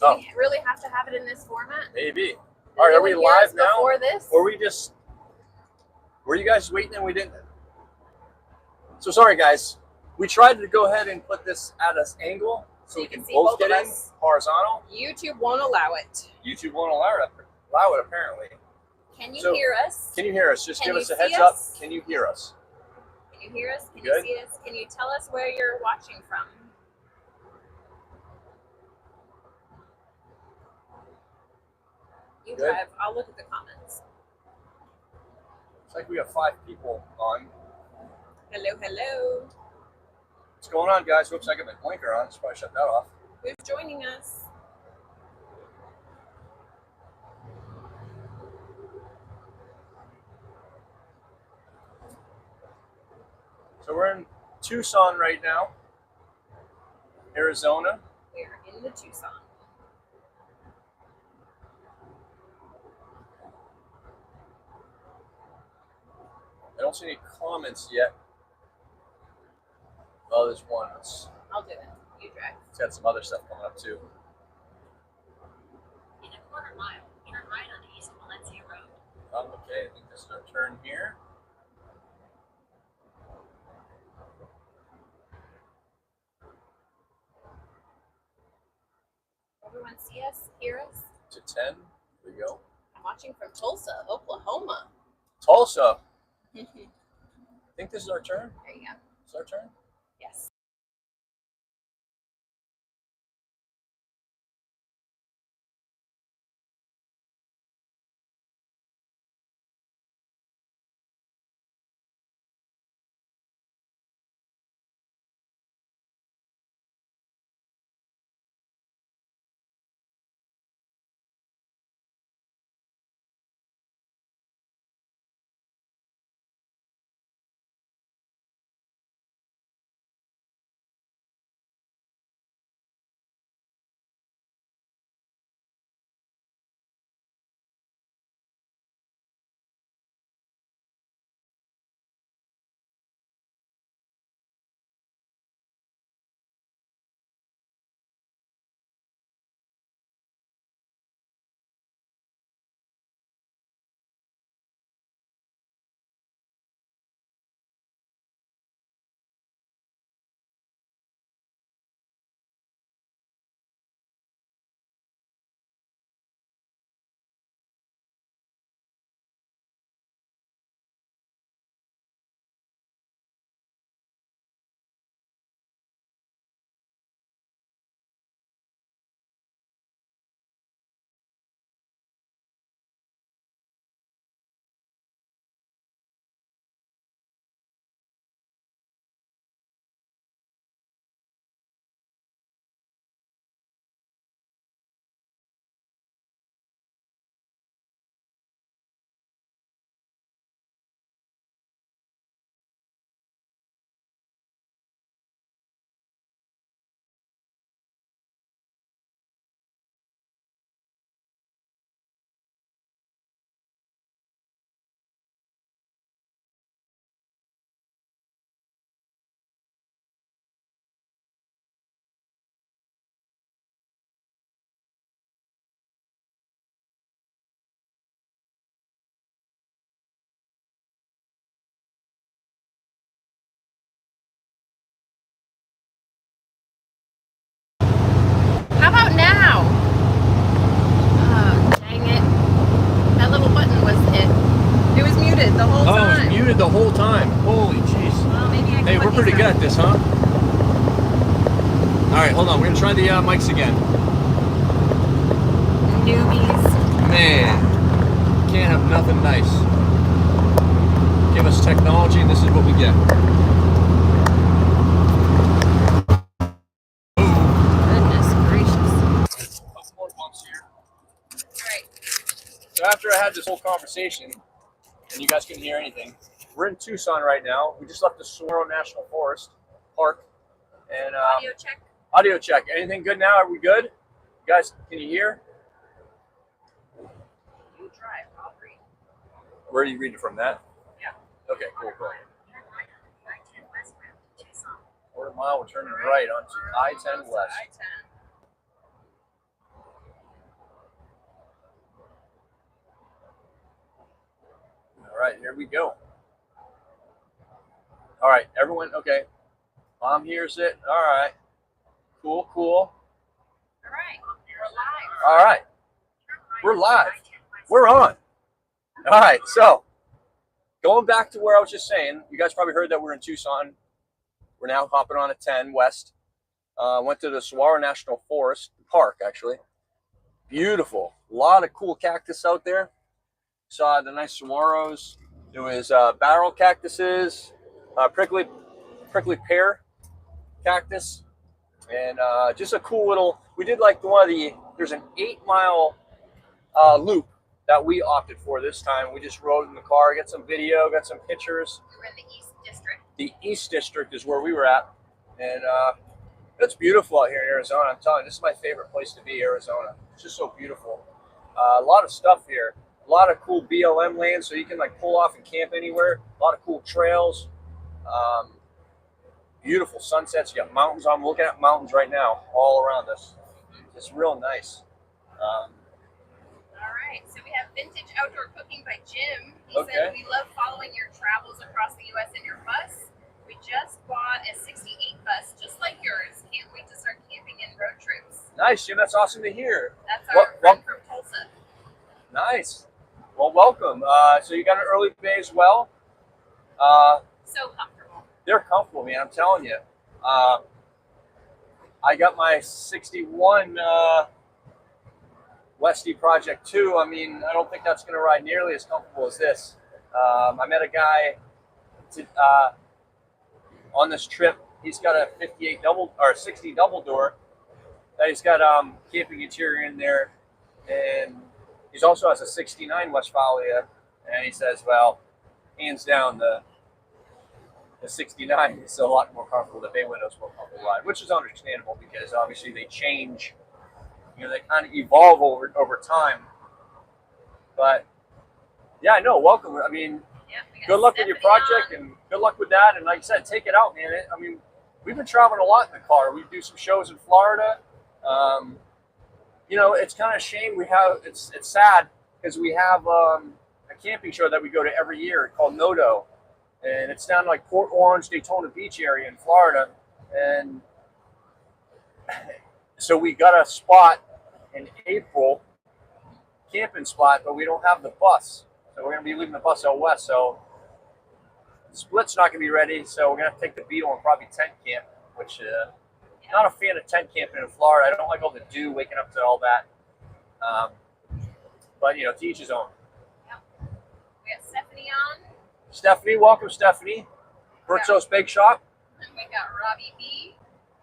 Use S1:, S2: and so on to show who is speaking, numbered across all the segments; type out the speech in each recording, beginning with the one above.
S1: Do we really have to have it in this format?
S2: Maybe. All right, are we live now?
S1: Before this?
S2: Or were you guys waiting and we didn't? So sorry, guys. We tried to go ahead and put this at an angle so we can both get in horizontal.
S1: YouTube won't allow it.
S2: YouTube won't allow it apparently.
S1: Can you hear us?
S2: Can you hear us? Just give us a heads up. Can you hear us?
S1: Can you hear us? Can you see us? Can you tell us where you're watching from? You drive. I'll look at the comments.
S2: It's like we have 5 people on.
S1: Hello, hello.
S2: What's going on, guys? Whoops, I got my blinker on. Should probably shut that off.
S1: Who's joining us?
S2: So we're in Tucson right now, Arizona.
S1: We're in the Tucson.
S2: I don't see any comments yet. Oh, there's one.
S1: I'll do it. You drive.
S2: It's got some other stuff coming up too.
S3: In a quarter mile, turn right on East Valencia Road.
S2: Oh, okay, I think this is our turn here.
S1: Everyone see us, hear us?
S2: To 10. Here we go.
S1: I'm watching from Tulsa, Oklahoma.
S2: Tulsa. I think this is our turn.
S1: There you go.
S2: Is our turn?
S1: Yes. How about now? Oh, dang it. That little button was hit. It was muted the whole time.
S2: Oh, it was muted the whole time. Holy jeez.
S1: Well, maybe I can
S2: Hey, we're pretty good at this, huh? All right, hold on. We're going to try the mics again.
S1: Newbies.
S2: Man, can't have nothing nice. Give us technology and this is what we get. So after I had this whole conversation, and you guys couldn't hear anything, we're in Tucson right now. We just left the Saguaro National Forest Park. And
S1: Audio check.
S2: Audio check. Anything good now? Are we good? You guys, can you hear?
S1: You drive. I'll read.
S2: Where are you reading from? That?
S1: Yeah.
S2: Okay, cool. Quarter mile, we're turning right onto I-10 West.
S1: I-10.
S2: right, here we go. All right, everyone, okay. Mom hears it. All right. Cool, cool.
S1: All right, we're live.
S2: All right, we're live. We're on. All right, so going back to where I was just saying, you guys probably heard that we're in Tucson. We're now hopping on a 10 west. Went to the Saguaro National Forest Park, actually. Beautiful. A lot of cool cactus out there. Saw the nice saguaros. There was barrel cactuses, prickly pear cactus, and just a cool little. We did like one of the. There's an 8-mile loop that we opted for this time. We just rode in the car, got some video, got some pictures.
S1: We were in the East District.
S2: The East District is where we were at, and it's beautiful out here in Arizona. I'm telling you, this is my favorite place to be, Arizona. It's just so beautiful. A lot of stuff here. A lot of cool BLM land, so you can like pull off and camp anywhere. A lot of cool trails. Beautiful sunsets. You got mountains. I'm looking at mountains right now all around us. It's real nice.
S1: All right, so we have Vintage Outdoor Cooking by Jim. He
S2: Okay.
S1: said, we love following your travels across the U.S. in your bus. We just bought a 68 bus just like yours. Can't wait to start camping in road trips.
S2: Nice, Jim. That's awesome to hear.
S1: That's our friend from Tulsa.
S2: Nice. Well, welcome. So you got an early bay as well.
S1: So comfortable.
S2: They're comfortable, man. I'm telling you. I got my 61 Westie Project 2. I mean, I don't think that's going to ride nearly as comfortable as this. I met a guy on this trip. He's got a 60 double door that he's got camping interior in there, and he also has a 69 Westfalia. And he says, well, hands down, the 69 is a lot more comfortable. The bay window's more comfortable ride, which is understandable because obviously they change. You know, they kind of evolve over time. But yeah, no, welcome. I mean,
S1: Yeah, we got
S2: good luck with your
S1: Stephanie
S2: project
S1: on.
S2: and good luck with that. And like I said, take it out, man. I mean, we've been traveling a lot in the car. We do some shows in Florida. You know, it's kind of a shame it's sad because we have a camping show that we go to every year called Nodo. And it's down like Port Orange, Daytona Beach area in Florida. And so we got a spot in April, camping spot, but we don't have the bus. So we're going to be leaving the bus out west. So the Split's not going to be ready. So we're going to have to take the Beetle and probably tent camp, which not a fan of tent camping in Florida. I don't like all the dew waking up to all that. But, you know, to each his own.
S1: Yep. We got Stephanie on.
S2: Stephanie, welcome, Stephanie. Bertzo's Bake Shop.
S1: And we got Robbie B.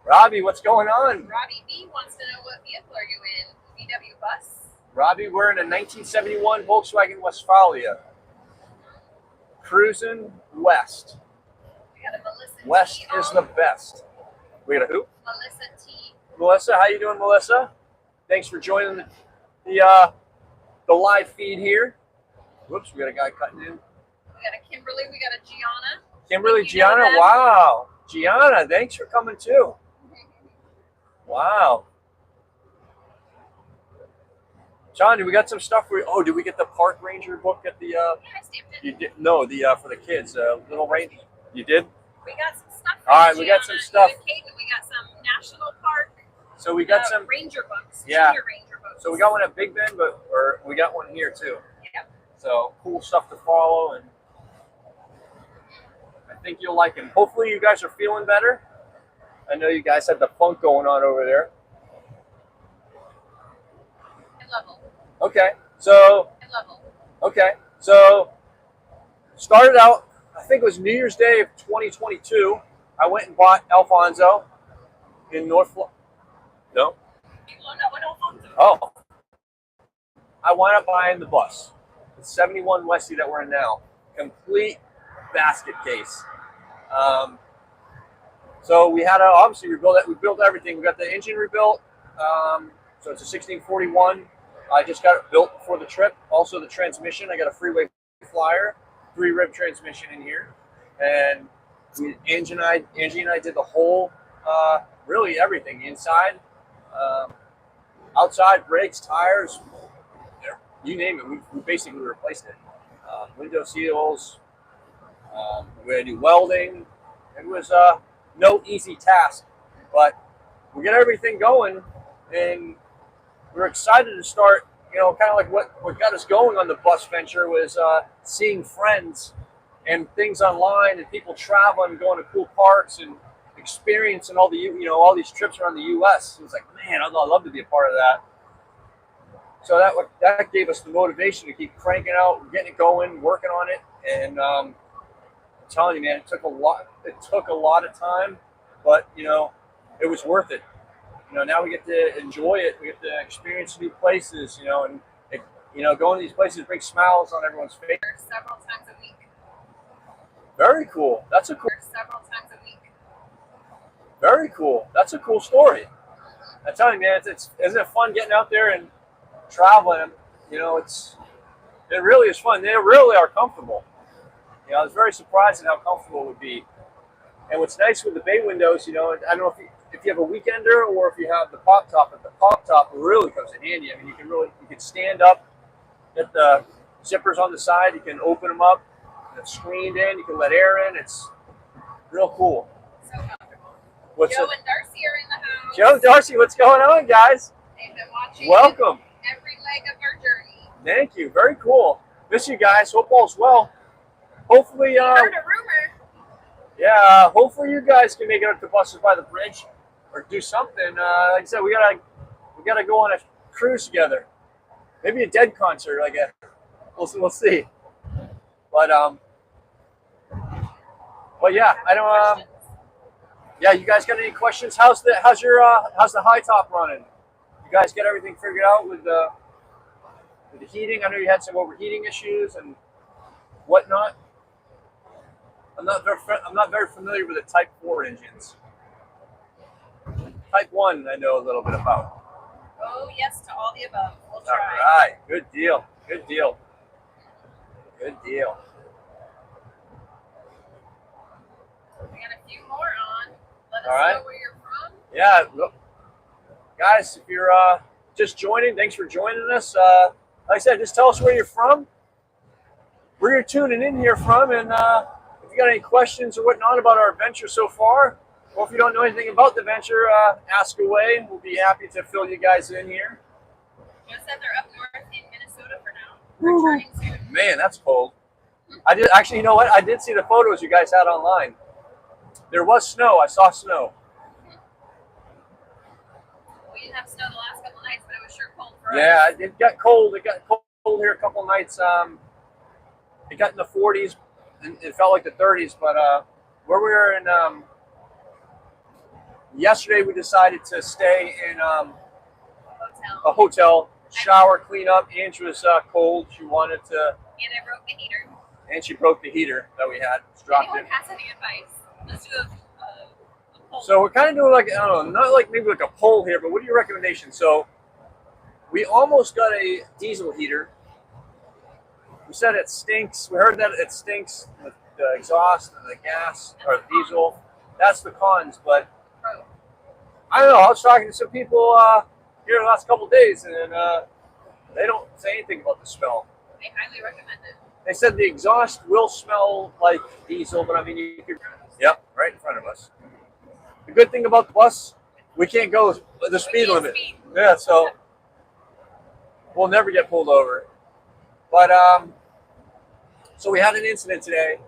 S2: Robbie, what's going on?
S1: Robbie B wants to know what vehicle are you in? VW bus?
S2: Robbie, we're in a 1971 Volkswagen Westfalia. Cruising west.
S1: We got a Melissa
S2: West
S1: T
S2: is
S1: on.
S2: the best. We got a who?
S1: Melissa T.
S2: Melissa, how you doing, Melissa? Thanks for joining the live feed here. Whoops, we got a guy cutting in.
S1: We got a Kimberly. We got a Gianna.
S2: Kimberly,
S1: You know
S2: Gianna,
S1: them?
S2: wow. Gianna, thanks for coming too. Wow. Johnny, we got some stuff for you. Oh, did we get the Park Ranger book at the
S1: Yeah, I stamped it.
S2: you did no, the for the kids, Little Ranger. You did?
S1: We got some stuff. For
S2: All right, we got
S1: Gianna,
S2: some stuff.
S1: you and Caden. We got some National Park.
S2: So we got some
S1: Ranger books.
S2: Yeah.
S1: Junior Ranger books.
S2: so we got one at Big Bend, or we got one here too.
S1: Yeah.
S2: So cool stuff to follow, and I think you'll like it. Hopefully you guys are feeling better. I know you guys have the funk going on over there.
S1: High level.
S2: Okay, so
S1: High level.
S2: Started out, I think it was New Year's Day of 2022. I went and bought Alfonso in North Florida. No? Oh. I wound up buying the bus. The 71 Westie that we're in now. Complete basket case. So we had to obviously rebuild it. We built everything. We got the engine rebuilt. So it's a 1641. I just got it built for the trip. Also the transmission. I got a Freeway Flyer, 3-rib transmission in here. And Angie and I did the whole, really everything inside, outside, brakes, tires, you name it. We basically replaced it. window seals. We had to do welding. It was no easy task, but we got everything going, and we're excited to start. You know, kind of like what got us going on the bus venture was seeing friends and things online and people traveling, going to cool parks and experiencing all all these trips around the U.S. It was like, man, I'd love to be a part of that. So that gave us the motivation to keep cranking out, getting it going, working on it, and I'm telling you, man, it took a lot. It took a lot of time, but it was worth it. Now we get to enjoy it. We get to experience new places. And going to these places brings smiles on everyone's face.
S1: Several times a week.
S2: Very cool. That's a cool.
S1: Several times a week.
S2: Very cool. That's a cool story. I'm telling you, man, isn't it fun getting out there and traveling? It really is fun. They really are comfortable. I was very surprised at how comfortable it would be. And what's nice with the bay windows, I don't know if you have a weekender or if you have the pop top, but the pop top really comes in handy. I mean, you can stand up, get the zippers on the side, you can open them up, it's screened in, you can let air in. It's real cool.
S1: So comfortable. Joe and Darcy are in the house.
S2: Joe and Darcy, what's going on, guys?
S1: They've been watching.
S2: Welcome.
S1: Every leg of our journey.
S2: Thank you. Very cool. Miss you guys. Hope all's well. Hopefully,
S1: heard a rumor.
S2: Yeah, hopefully you guys can make it up to Buses by the Bridge or do something. Like I said, we gotta go on a cruise together. Maybe a Dead concert. We'll see. But yeah, I don't. Yeah, you guys got any questions? How's the high top running? You guys get everything figured out with the heating? I know you had some overheating issues and whatnot. I'm not very familiar with the Type 4 engines. Type 1, I know a little bit about.
S1: Oh, yes, to all the above. We'll try.
S2: All right. Good deal. Good deal. Good deal.
S1: We got a few more on. Let us know where you're from.
S2: Yeah. Look, guys, if you're just joining, thanks for joining us. Like I said, just tell us where you're from, where you're tuning in here from, and if you got any questions or whatnot about our adventure so far, or if you don't know anything about the venture, ask away. We'll be happy to fill you guys in here.
S1: You said they're up north in Minnesota for now. Returning soon.
S2: Man, that's cold. I did actually. You know what? I did see the photos you guys had online. There was snow. I saw snow.
S1: We didn't have snow the last couple nights, but it was sure cold for us.
S2: Yeah, it got cold. It got cold here a couple nights. It got in the 40s. And it felt like the 30s, but where we were in yesterday, we decided to stay in a hotel, shower, clean up. Ange was cold; she wanted to.
S1: And I broke the heater.
S2: And she broke the heater that we had. It's dropped
S1: Anyone
S2: in.
S1: has any advice? Let's do a poll.
S2: So we're kind of doing like, I don't know, not like maybe like a poll here, but what are your recommendations? So we almost got a diesel heater. We said it stinks. We heard that it stinks with the exhaust and the gas or the diesel. That's the cons, but I don't know. I was talking to some people here the last couple of days, and they don't say anything about the smell.
S1: They highly recommend it.
S2: They said the exhaust will smell like diesel, but I mean, yep, right in front of us. The good thing about the bus, we can't go the speed limit. Yeah, so we'll never get pulled over. But so we had an incident today,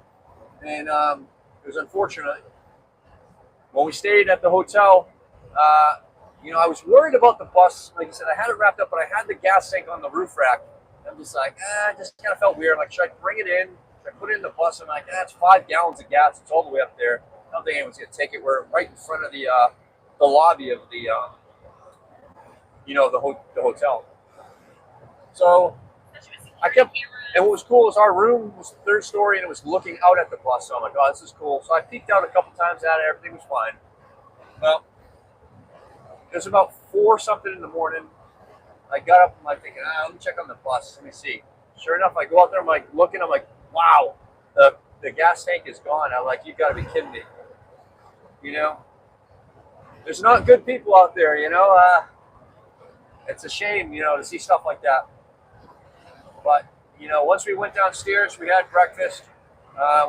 S2: and it was unfortunate. When we stayed at the hotel, I was worried about the bus. Like I said, I had it wrapped up, but I had the gas tank on the roof rack. I'm just like, it just kind of felt weird. I'm like, should I bring it in? Should I put it in the bus? I'm like, it's 5 gallons of gas. It's all the way up there. I don't think anyone's going to take it. We're right in front of the lobby of the hotel. So I kept, and what was cool is our room was the 3rd story and it was looking out at the bus. So I'm like, oh, this is cool. So I peeked out a couple times at it. Everything was fine. Well, it was about 4 something in the morning. I got up, I'm like thinking, let me check on the bus. Let me see. Sure enough, I go out there, I'm like looking, I'm like, wow, the gas tank is gone. I'm like, you gotta be kidding me. There's not good people out there, it's a shame, to see stuff like that. But, once we went downstairs, we had breakfast.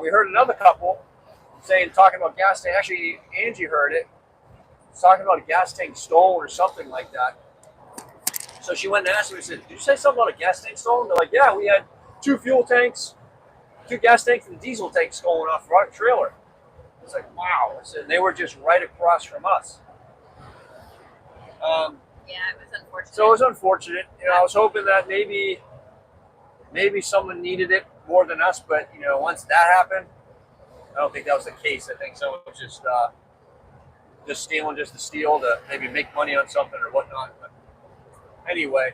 S2: We heard another couple talking about gas tank. Actually, Angie heard it. Talking about a gas tank stolen or something like that. So she went and asked me, she said, did you say something about a gas tank stolen? They're like, yeah, we had 2 fuel tanks, 2 gas tanks, and a diesel tank stolen off our trailer. It's like, wow. I said, they were just right across from us.
S1: Yeah, it was unfortunate.
S2: So it was unfortunate. I was hoping that maybe someone needed it more than us, but once that happened, I don't think that was the case. I think someone was just stealing just to steal, to maybe make money on something or whatnot. But anyway,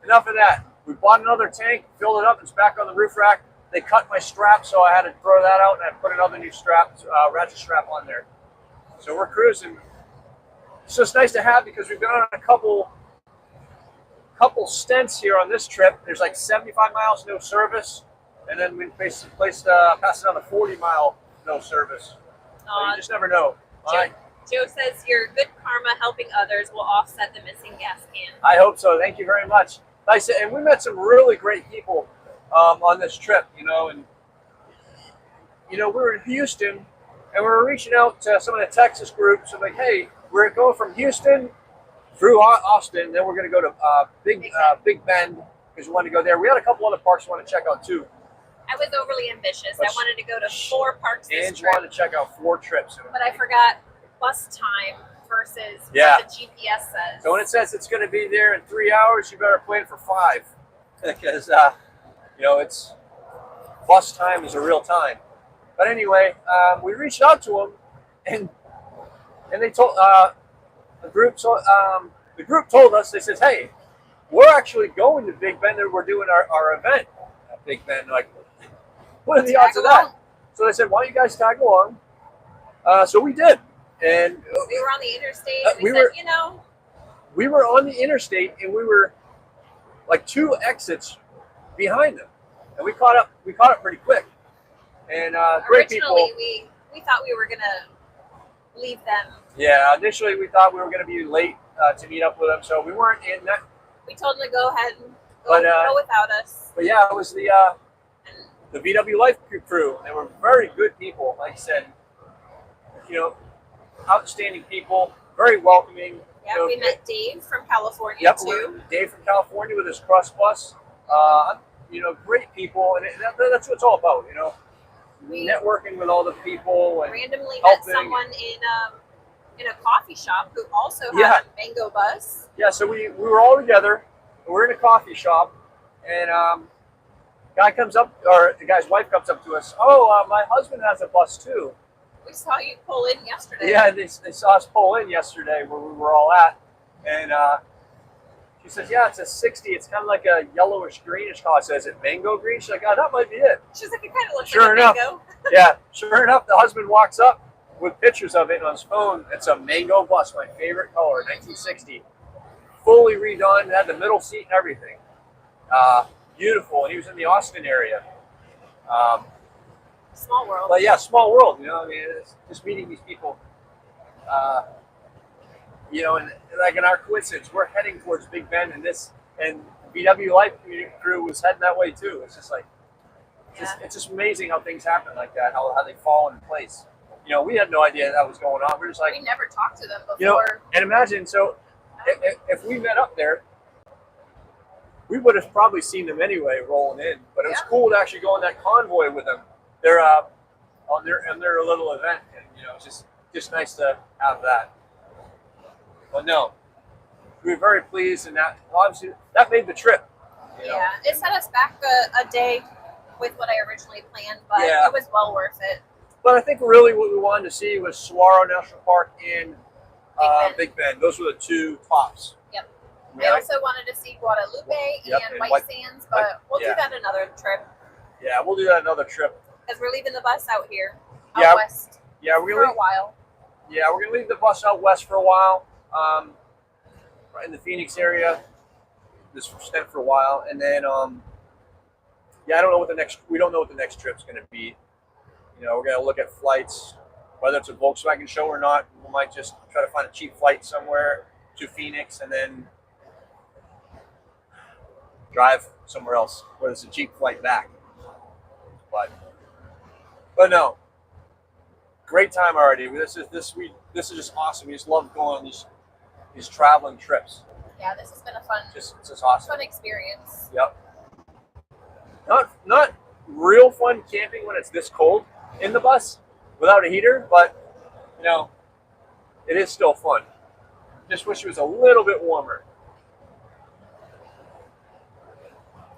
S2: enough of that. We bought another tank, filled it up, it's back on the roof rack. They cut my strap, so I had to throw that out, and I put another new strap, ratchet strap on there. So we're cruising. So it's nice to have, because we've been on a couple stints here on this trip. There's like 75 miles no service, and then we passed it on a 40-mile no service. So you just never know.
S1: Joe says your good karma helping others will offset the missing gas can.
S2: I hope so. Thank you very much. Nice, and we met some really great people on this trip. And we were in Houston, and we were reaching out to some of the Texas groups. And like, hey, we're going from Houston through Austin, then we're going to go to Big Bend, because we wanted to go there. We had a couple other parks we want to check out too.
S1: I was overly ambitious. I wanted to go to 4 parks this
S2: Ange
S1: trip.
S2: wanted to check out 4 trips.
S1: But I forgot bus time versus what the GPS says.
S2: So when it says it's going to be there in 3 hours, you better plan for 5, because it's bus time is a real time. But anyway, we reached out to them, and they told the group told us, they said, hey, we're actually going to Big Bend, and we're doing our event at Big Bend. Like, what are the odds of that? So they said, why don't you guys tag along? So we did. And
S1: we were on the interstate. And we said,
S2: we were on the interstate, and we were like 2 exits behind them, and we caught up pretty quick. And great people.
S1: Originally, we thought we were gonna leave them.
S2: Yeah, initially we thought we were gonna be late to meet up with them, so we weren't in that.
S1: We told them to go ahead and go without us.
S2: But yeah, it was the VW Life crew. They were very good people, like I said. Outstanding people, very welcoming.
S1: Yeah, we met Dave from California too.
S2: Dave from California with his Crust Bus. Great people, and that's what it's all about. We networking with all the people and
S1: randomly
S2: helping.
S1: Met someone in a coffee shop who also had a mango bus.
S2: Yeah, so we were all together. We're in a coffee shop, and the guy's wife comes up to us. Oh, my husband has a bus too.
S1: We saw you pull in yesterday.
S2: Yeah, they saw us pull in yesterday where we were all at. And she says, yeah, it's a 60. It's kind of like a yellowish greenish color. I said, is it mango green? She's like, oh, that might be it.
S1: She's like, it kind of looks
S2: sure
S1: like
S2: enough,
S1: a mango.
S2: Yeah, sure enough, the husband walks up with pictures of it on his phone. It's a mango bus, my favorite color, 1960. Fully redone, had the middle seat and everything. Beautiful. And he was in the Austin area.
S1: Small world.
S2: But yeah, small world. It's just meeting these people. And like in our coincidence, we're heading towards Big Bend, and VW Life crew was heading that way too. It's just like, it's just amazing how things happen like that, how they fall into place. We had no idea that was going on. We're just like,
S1: we never talked to them before.
S2: And imagine, so if we met up there, we would have probably seen them anyway rolling in. But it was cool to actually go on that convoy with them. They're on their little event, and it's just nice to have that. But no, we were very pleased, and that obviously that made the trip.
S1: Yeah, it set us back a day with what I originally planned, but it was well worth it.
S2: But I think really what we wanted to see was Saguaro National Park and Big Bend. Those were the 2 tops.
S1: Yep.
S2: Right?
S1: I also wanted to see Guadalupe and White Sands, but we'll do that another trip.
S2: Yeah, we'll do that another trip.
S1: Because we're leaving the bus out here, out west.
S2: Yeah, we're gonna
S1: for a while.
S2: Yeah, we're gonna leave the bus out west for a while, right in the Phoenix area. This stint for a while, and then I don't know what we don't know what the next trip's gonna be. We're gonna look at flights, whether it's a Volkswagen show or not. We might just try to find a cheap flight somewhere to Phoenix, and then drive somewhere else where there's a cheap flight back. But no, great time already. This is just awesome. We just love going on these traveling trips.
S1: Yeah, this has been a
S2: Just awesome.
S1: fun experience.
S2: Yep. Not real fun camping when it's this cold in the bus without a heater, but you know, it is still fun. Just wish it was a little bit warmer.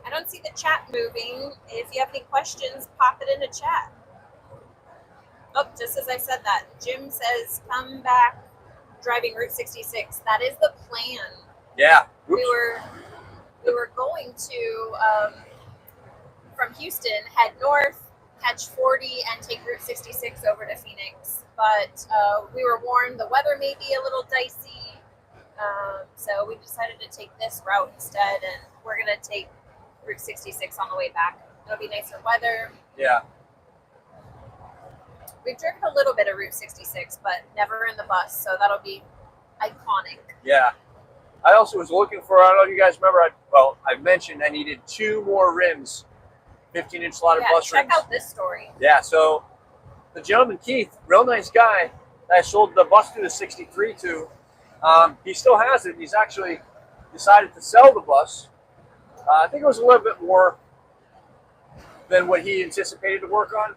S1: I don't see the chat moving. If you have any questions, pop it in the chat. Oh, just as I said that, Jim says, come back driving Route 66. That is the plan.
S2: Yeah.
S1: We were going to, from Houston, head north, catch 40, and take Route 66 over to Phoenix. But we were warned the weather may be a little dicey. So we decided to take this route instead, and we're going to take Route 66 on the way back. It'll be nicer weather.
S2: Yeah.
S1: We've driven a little bit of Route 66, but never in the bus, so that'll be iconic.
S2: Yeah. I also was looking for, I don't know if you guys remember, I mentioned I needed 2 more rims, 15-inch slotted bus rims.
S1: Check out this story.
S2: Yeah, so the gentleman, Keith, real nice guy, that I sold the bus to the 63 to, he still has it. He's actually decided to sell the bus. I think it was a little bit more than what he anticipated to work on.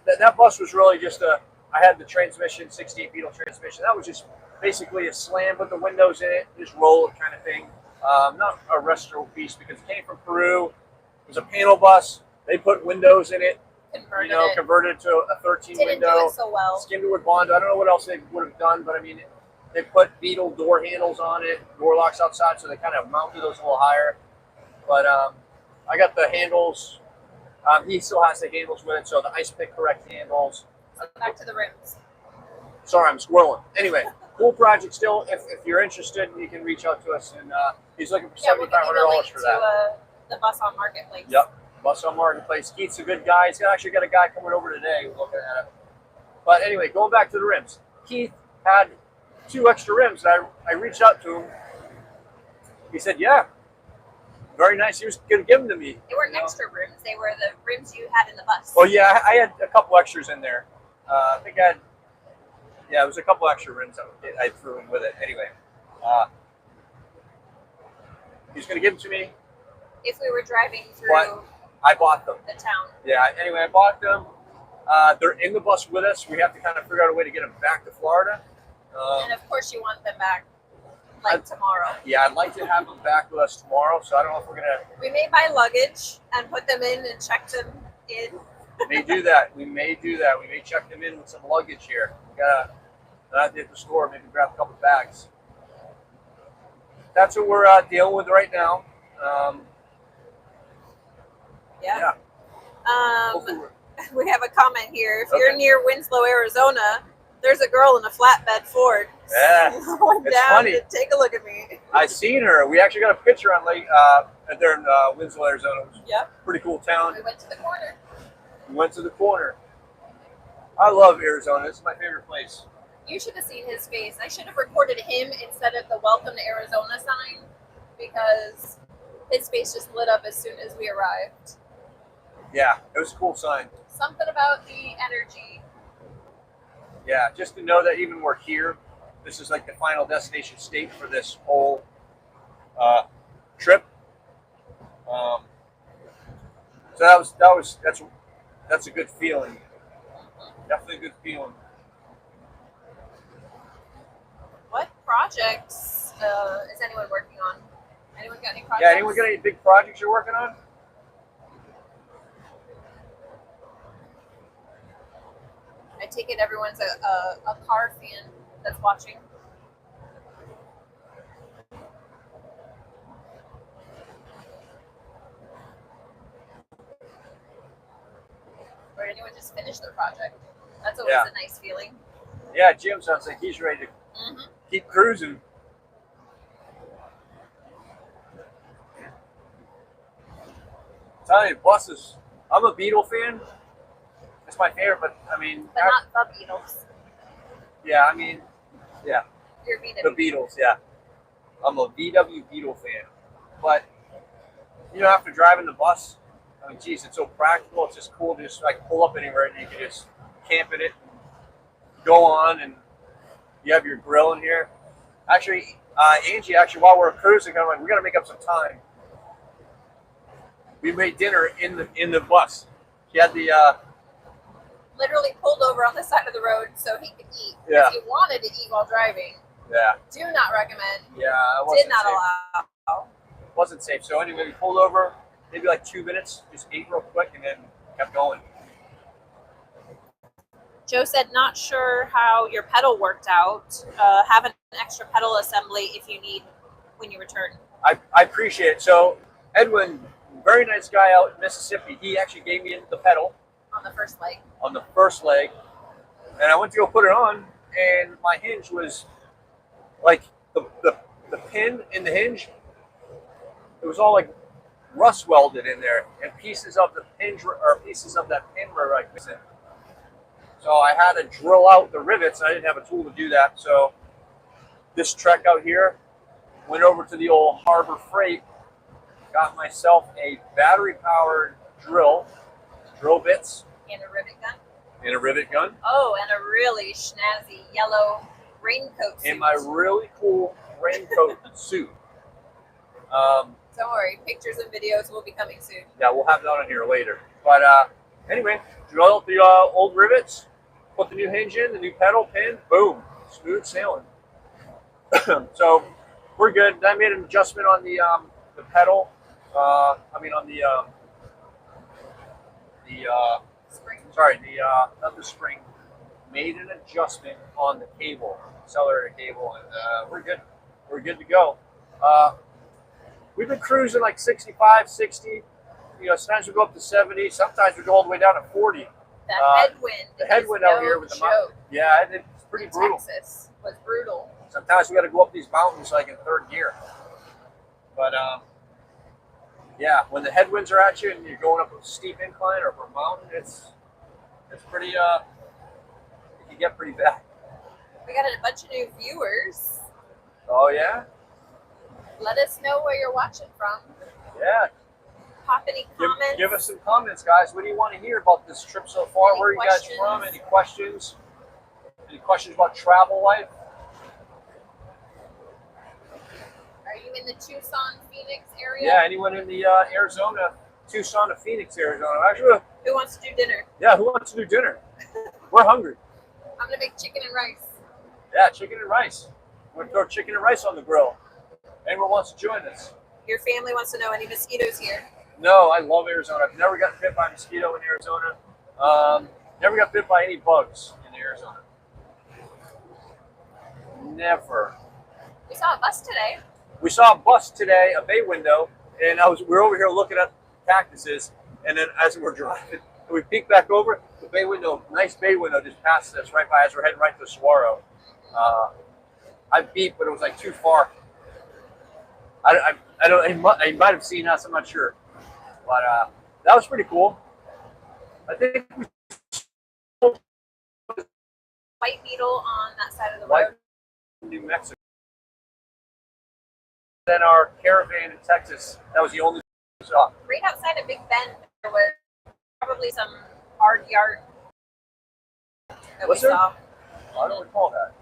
S2: That bus was really just I had the transmission, 68 Beetle transmission. That was just basically a slam, put the windows in it, just roll it kind of thing. Not a retro piece because it came from Peru. It was a panel bus. They put windows in it, converted it to a 13
S1: Didn't
S2: window.
S1: do it so well.
S2: Skimmed it with Bondo. I don't know what else they would have done, but I mean, they put Beetle door handles on it, door locks outside, so they kind of mounted those a little higher. But I got the handles. He still has the handles with it, so the ice pick correct handles.
S1: So back to the rims.
S2: Sorry, I'm squirreling. Anyway, cool project still. If you're interested, you can reach out to us. And he's looking for $7,500 for that.
S1: To the bus on Marketplace.
S2: Yep, bus on Marketplace. Keith's a good guy. He's actually got a guy coming over today looking at it. But anyway, going back to the rims. Keith had 2 extra rims. And I reached out to him. He said, yeah. Very nice. He was going to give them to me.
S1: They weren't extra rims. They were the rims you had in the bus.
S2: Oh, yeah. I had a couple extras in there. I think I had, it was a couple extra rims that I threw in with it. Anyway, he was going to give them to me.
S1: If we were driving through
S2: But I bought them.
S1: the town.
S2: Yeah. Anyway, I bought them. They're in the bus with us. We have to kind of figure out a way to get them back to Florida.
S1: And of course you want them back tomorrow.
S2: Yeah, I'd like to have them back with us tomorrow, so I don't know if we're going to...
S1: We may buy luggage and put them in and check them in.
S2: We may do that. We may check them in with some luggage here. We got to hit the store, maybe grab a couple bags. That's what we're dealing with right now.
S1: Yeah.
S2: Hopefully
S1: We have a comment here. If you're
S2: Okay.
S1: near Winslow, Arizona, there's a girl in a flatbed Ford.
S2: Yeah,
S1: Going
S2: it's
S1: down
S2: funny.
S1: to take a look at me.
S2: I seen her. We actually got a picture on Lake there in Winslow, Arizona. It was
S1: Yep.
S2: a pretty cool town.
S1: We went to the corner.
S2: We went to the corner. I love Arizona. This is my favorite place.
S1: You should have seen his face. I should have recorded him instead of the Welcome to Arizona sign because his face just lit up as soon as we arrived.
S2: Yeah, it was a cool sign.
S1: Something about the energy.
S2: Yeah, just to know that even we're here, this is like the final destination state for this whole trip. So that's a good feeling. Definitely a good feeling.
S1: What projects is anyone working on? Anyone got any projects?
S2: Yeah, anyone got any big projects you're working on?
S1: I take it everyone's a car fan that's watching. Or anyone just finished their project. That's always
S2: Yeah.
S1: a nice feeling.
S2: Yeah, Jim sounds like he's ready to keep cruising. I'm telling you, buses. I'm a Beetle fan. It's my favorite, but I mean,
S1: But not the Beatles.
S2: yeah, I mean,
S1: You're VW.
S2: the Beatles. Yeah, I'm a VW Beetle fan, but you know, after driving the bus, I mean, geez, it's so practical. It's just cool to just like pull up anywhere and you can just camp in it, go on, and you have your grill in here. Actually, Angie, while we're cruising, I'm like, we got to make up some time. We made dinner in the bus. She had the
S1: Literally pulled over on the side of the road so he could eat.
S2: Yeah.
S1: He wanted to eat while driving.
S2: yeah
S1: Do not recommend.
S2: it wasn't
S1: Did not
S2: safe.
S1: allow.
S2: Wasn't safe. So anyway, we pulled over, maybe like 2 minutes, just ate real quick, and then kept going.
S1: Joe said, not sure how your pedal worked out. Have an extra pedal assembly if you need when you return.
S2: I appreciate it. So Edwin, very nice guy out in Mississippi. He actually gave me the pedal
S1: On the first leg.
S2: on the first leg, and I went to go put it on, and my hinge was like the pin in the hinge. It was all like rust welded in there, and pieces of the hinge or pieces of that pin were like missing. So I had to drill out the rivets, and I didn't have a tool to do that. So this trek out here, went over to the old Harbor Freight, got myself a battery-powered drill bits,
S1: And a rivet gun.
S2: and a rivet gun,
S1: Oh, and a really snazzy yellow raincoat suit.
S2: and my really cool raincoat suit.
S1: Don't worry, pictures and videos will be coming soon.
S2: Yeah, we'll have that on here later. But anyway, drill out the old rivets, put the new hinge in, the new pedal pin, boom, smooth sailing. So we're good. I made an adjustment on the pedal. On
S1: Spring.
S2: not the spring. Made an adjustment on the cable, accelerator cable, and we're good. We're good to go. We've been cruising like 65, 60. You know, sometimes we go up to 70. Sometimes we go all the way down to 40.
S1: The headwind.
S2: The headwind out here with the mountain. Yeah, it's pretty brutal.
S1: Texas was brutal.
S2: Sometimes we got to go up these mountains like in third gear. But yeah, when the headwinds are at you and you're going up a steep incline or up a mountain, it's pretty. It can get pretty bad.
S1: We got a bunch of new viewers.
S2: Oh yeah,
S1: Let us know where you're watching from.
S2: yeah.
S1: Pop any comments.
S2: Give us some comments, guys. What do you want to hear about this trip so far?
S1: Any
S2: Where are you guys
S1: questions?
S2: from? Any questions? Any questions about travel life?
S1: Are you in the Tucson, Phoenix area?
S2: Yeah, anyone in the Arizona, Tucson to Phoenix, Arizona? Actually,
S1: Who wants to do dinner?
S2: yeah, who wants to do dinner? We're hungry.
S1: I'm gonna make chicken and rice.
S2: Yeah, chicken and rice. We're gonna throw chicken and rice on the grill. Anyone wants to join us?
S1: Your family wants to know any mosquitoes here.
S2: No, I love Arizona. I've never got bit by a mosquito in Arizona. Never got bit by any bugs in Arizona. Never.
S1: We saw a bus today.
S2: We saw a bus today, a bay window, and we're over here looking at cactuses, and then as we're driving, we peek back over, the bay window, nice bay window, just passes us right by as we're heading right to Saguaro. I beeped, but it was like too far. I don't. He might have seen us. I'm not sure, but that was pretty cool. I think we
S1: White Needle on that side of the
S2: White
S1: road.
S2: New Mexico. Then our caravan in Texas. That was the only we saw.
S1: Right outside of Big Bend, there was probably some hard yard that
S2: Was
S1: we
S2: there?
S1: saw.
S2: I don't recall that.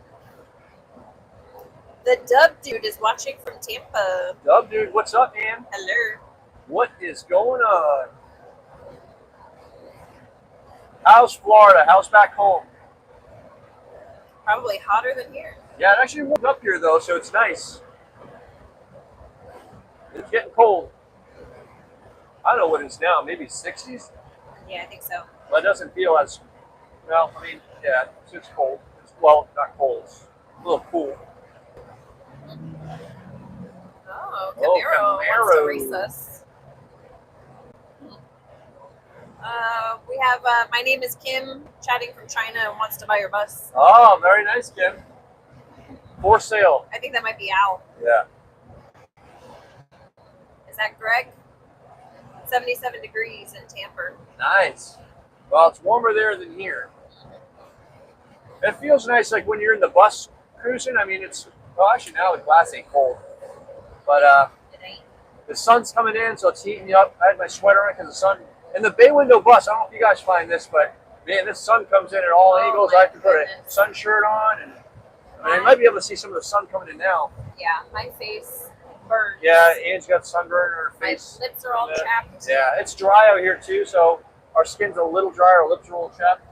S1: The Dub Dude is watching from Tampa.
S2: Dub, dude, what's up, man?
S1: Hello.
S2: What is going on? How's Florida? How's back home?
S1: Probably hotter than here.
S2: Yeah, it actually warmed up here though, so it's nice. It's getting cold. I don't know what it is now, maybe 60s?
S1: Yeah, I think so.
S2: But it doesn't feel as, well, I mean, yeah, it's cold. Well, not cold. It's a little cool.
S1: Oh,
S2: Oh,
S1: Camaro wants
S2: Camaro.
S1: to race us. We have, my name is Kim, chatting from China and wants to buy your bus.
S2: Oh, very nice, Kim. For sale.
S1: I think that might be Al.
S2: Yeah.
S1: Is that Greg? 77 degrees in Tampa.
S2: Nice. Well, it's warmer there than here. It feels nice, like when you're in the bus cruising. I mean, it's, well, actually now the glass ain't cold. But
S1: It ain't.
S2: The sun's coming in, so it's heating me up. I had my sweater on because the sun. And the bay window bus, I don't know if you guys find this, but man, this sun comes in at all angles. I have to put a sun shirt on, and I might be able to see some of the sun coming in now.
S1: Yeah, my face burns.
S2: Yeah, Anne's got sunburn on her face.
S1: My lips are all chapped.
S2: Yeah, it's dry out here too, so our skin's a little dry, our lips are a little chapped.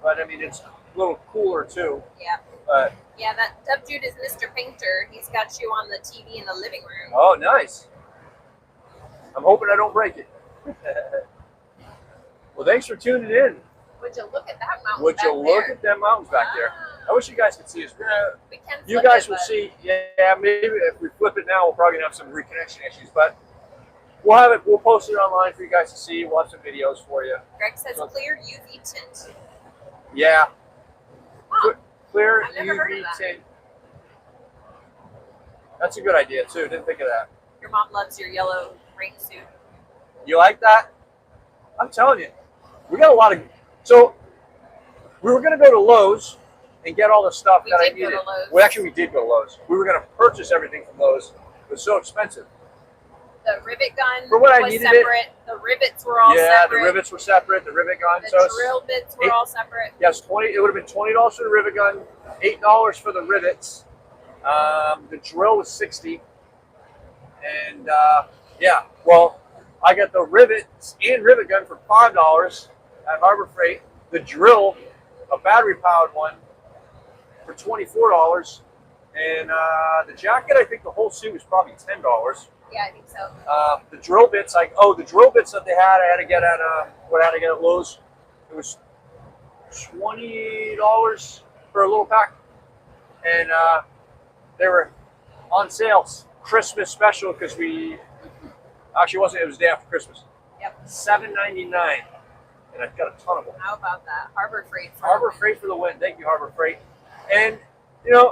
S2: But I mean, it's a little cooler too.
S1: Yeah.
S2: But
S1: yeah, that Dub Jude is Mr. Painter. He's got you on the TV in the living room.
S2: Oh, nice. I'm hoping I don't break it. Well, thanks for tuning in.
S1: Would you look at that mountain?
S2: Would you look at them mountains back there? I wish you guys could see us.
S1: We can
S2: You guys will see. Yeah, maybe if we flip it now, we'll probably have some reconnection issues, but we'll have it. We'll post it online for you guys to see. We'll have some videos for you.
S1: Greg says clear UV tint.
S2: Yeah.
S1: Huh.
S2: Clear
S1: I've never heard of
S2: UV
S1: that.
S2: tint. That's a good idea too. Didn't think of that.
S1: Your mom loves your yellow rain suit.
S2: You like that? I'm telling you, we got a lot of. So we were going to go to Lowe's and get all the stuff that I needed.
S1: We did go to Lowe's.
S2: Well, actually, we did go to Lowe's. We were going to purchase everything from Lowe's. It was so expensive.
S1: The rivet gun
S2: For what I
S1: was
S2: needed
S1: separate. The rivets were all separate.
S2: The rivets were separate. The rivet gun.
S1: The drill bits were all separate.
S2: Yes, It would have been $20 for the rivet gun, $8 for the rivets. The drill was $60, and yeah. Well, I got the rivets and rivet gun for $5 at Harbor Freight. The drill, a battery-powered one, for $24, and the jacket. I think the whole suit was probably $10.
S1: Yeah, I think so.
S2: The drill bits, the drill bits that they had, I had to get at Lowe's. It was $20 for a little pack, and they were on sale, Christmas special, because it was the day after Christmas.
S1: Yep.
S2: $7.99, and I've got a ton of them.
S1: How about that? Harbor Freight.
S2: Harbor Freight for the win. Thank you, Harbor Freight. And I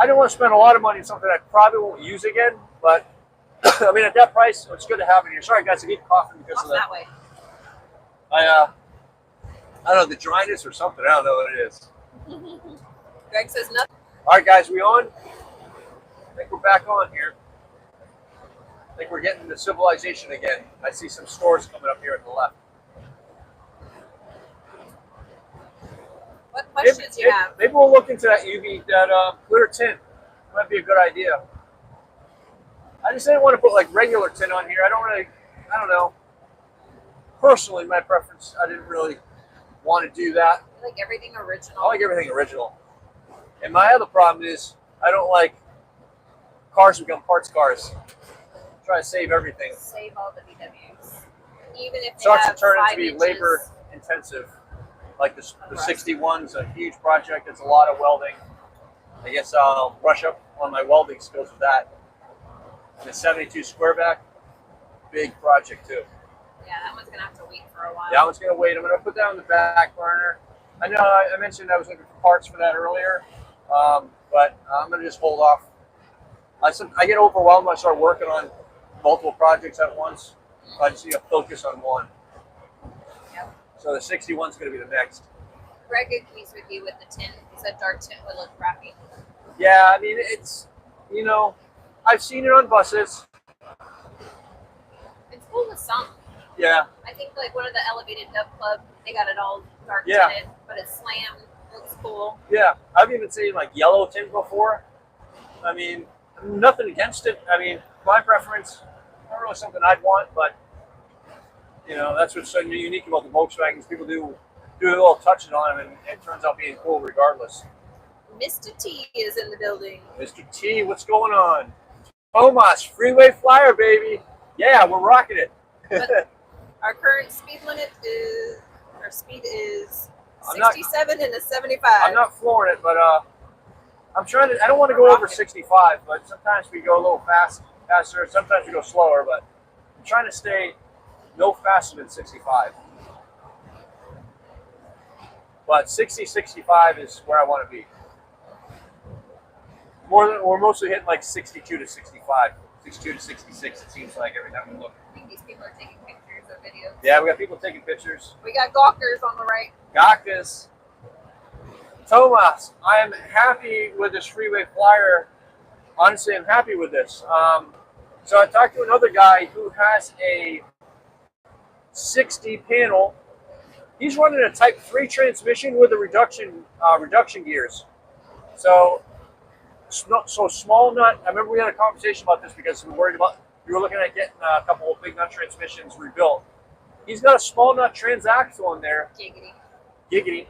S2: didn't want to spend a lot of money on something I probably won't use again, but I mean, at that price, it's good to have it here. Sorry, guys, I keep coughing because of
S1: that way.
S2: I don't know, the dryness or something. I don't know what it is.
S1: Greg says nothing.
S2: All right, guys, we on? I think we're back on here. I think we're getting into civilization again. I see some stores coming up here at the left.
S1: What questions do you have?
S2: Maybe we'll look into that clear tint. Might be a good idea. I just didn't want to put like regular tint on here. I don't know. Personally, my preference, I didn't really want to do that.
S1: You like everything original?
S2: I like everything original. And my other problem is I don't like cars become parts cars. Try to save everything.
S1: Save all the VWs. Even if they
S2: starts to
S1: have
S2: turn
S1: 5
S2: into be
S1: inches.
S2: labor intensive. Like the 61's a huge project. It's a lot of welding. I guess I'll brush up on my welding skills with that. And the 72 square back, big project too.
S1: Yeah, that one's gonna have to wait for a while.
S2: That one's gonna wait. I'm gonna put that on the back burner. I know I mentioned I was looking for parts for that earlier, but I'm gonna just hold off. I get overwhelmed when I start working on multiple projects at once. I just need to focus on one.
S1: Yep.
S2: So the 61's gonna be the next.
S1: Greg agrees with you with the tint. He said dark tint would look crappy.
S2: Yeah, I mean it's I've seen it on buses.
S1: It's cool with some.
S2: Yeah.
S1: I think like one of the elevated dub club, they got it all dark
S2: Yeah.
S1: tinted, but it's slammed. Looks cool.
S2: Yeah, I've even seen like yellow tint before. I mean, nothing against it. I mean, my preference, not really something I'd want, but that's what's so unique about the Volkswagens. People do a little touches on them, and it turns out being cool regardless.
S1: Mr. T is in the building.
S2: Mr. T, what's going on? Tomas, freeway flyer, baby. Yeah, we're rocking it.
S1: Our current speed limit is, our speed is
S2: I'm not-
S1: 67 and a 75.
S2: I'm not flooring it, but I'm trying to. I don't want to go over 65, but sometimes we go a little faster. Sometimes we go slower, but I'm trying to stay no faster than 65. But 60, 65 is where I want to be. We're mostly hitting like 62 to 65, 62 to 66. It seems like every time we look.
S1: I think these people are taking pictures or videos.
S2: Yeah, we got people taking pictures.
S1: We got gawkers on the right.
S2: Gakas. Tomas, I am happy with this freeway flyer. Honestly, I'm happy with this. So I talked to another guy who has a 60 panel. He's running a Type 3 transmission with a reduction gears. So small nut. I remember we had a conversation about this because we were looking at getting a couple of big nut transmissions rebuilt. He's got a small nut transaxle in there. Giggity.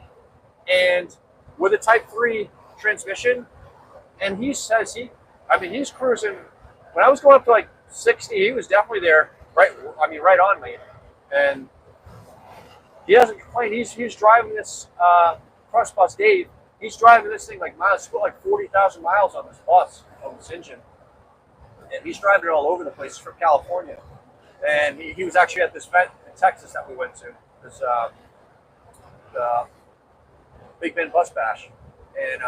S2: And with a Type 3 transmission, and he says he's cruising. When I was going up to like 60, he was definitely there, right on me. And he doesn't complain. He's driving this cross bus Dave. He's driving this thing like miles, like 40,000 miles on this bus, on this engine. And he's driving it all over the place. He's from California. And he was actually at this event in Texas that we went to. This the Big Bend Bus Bash. And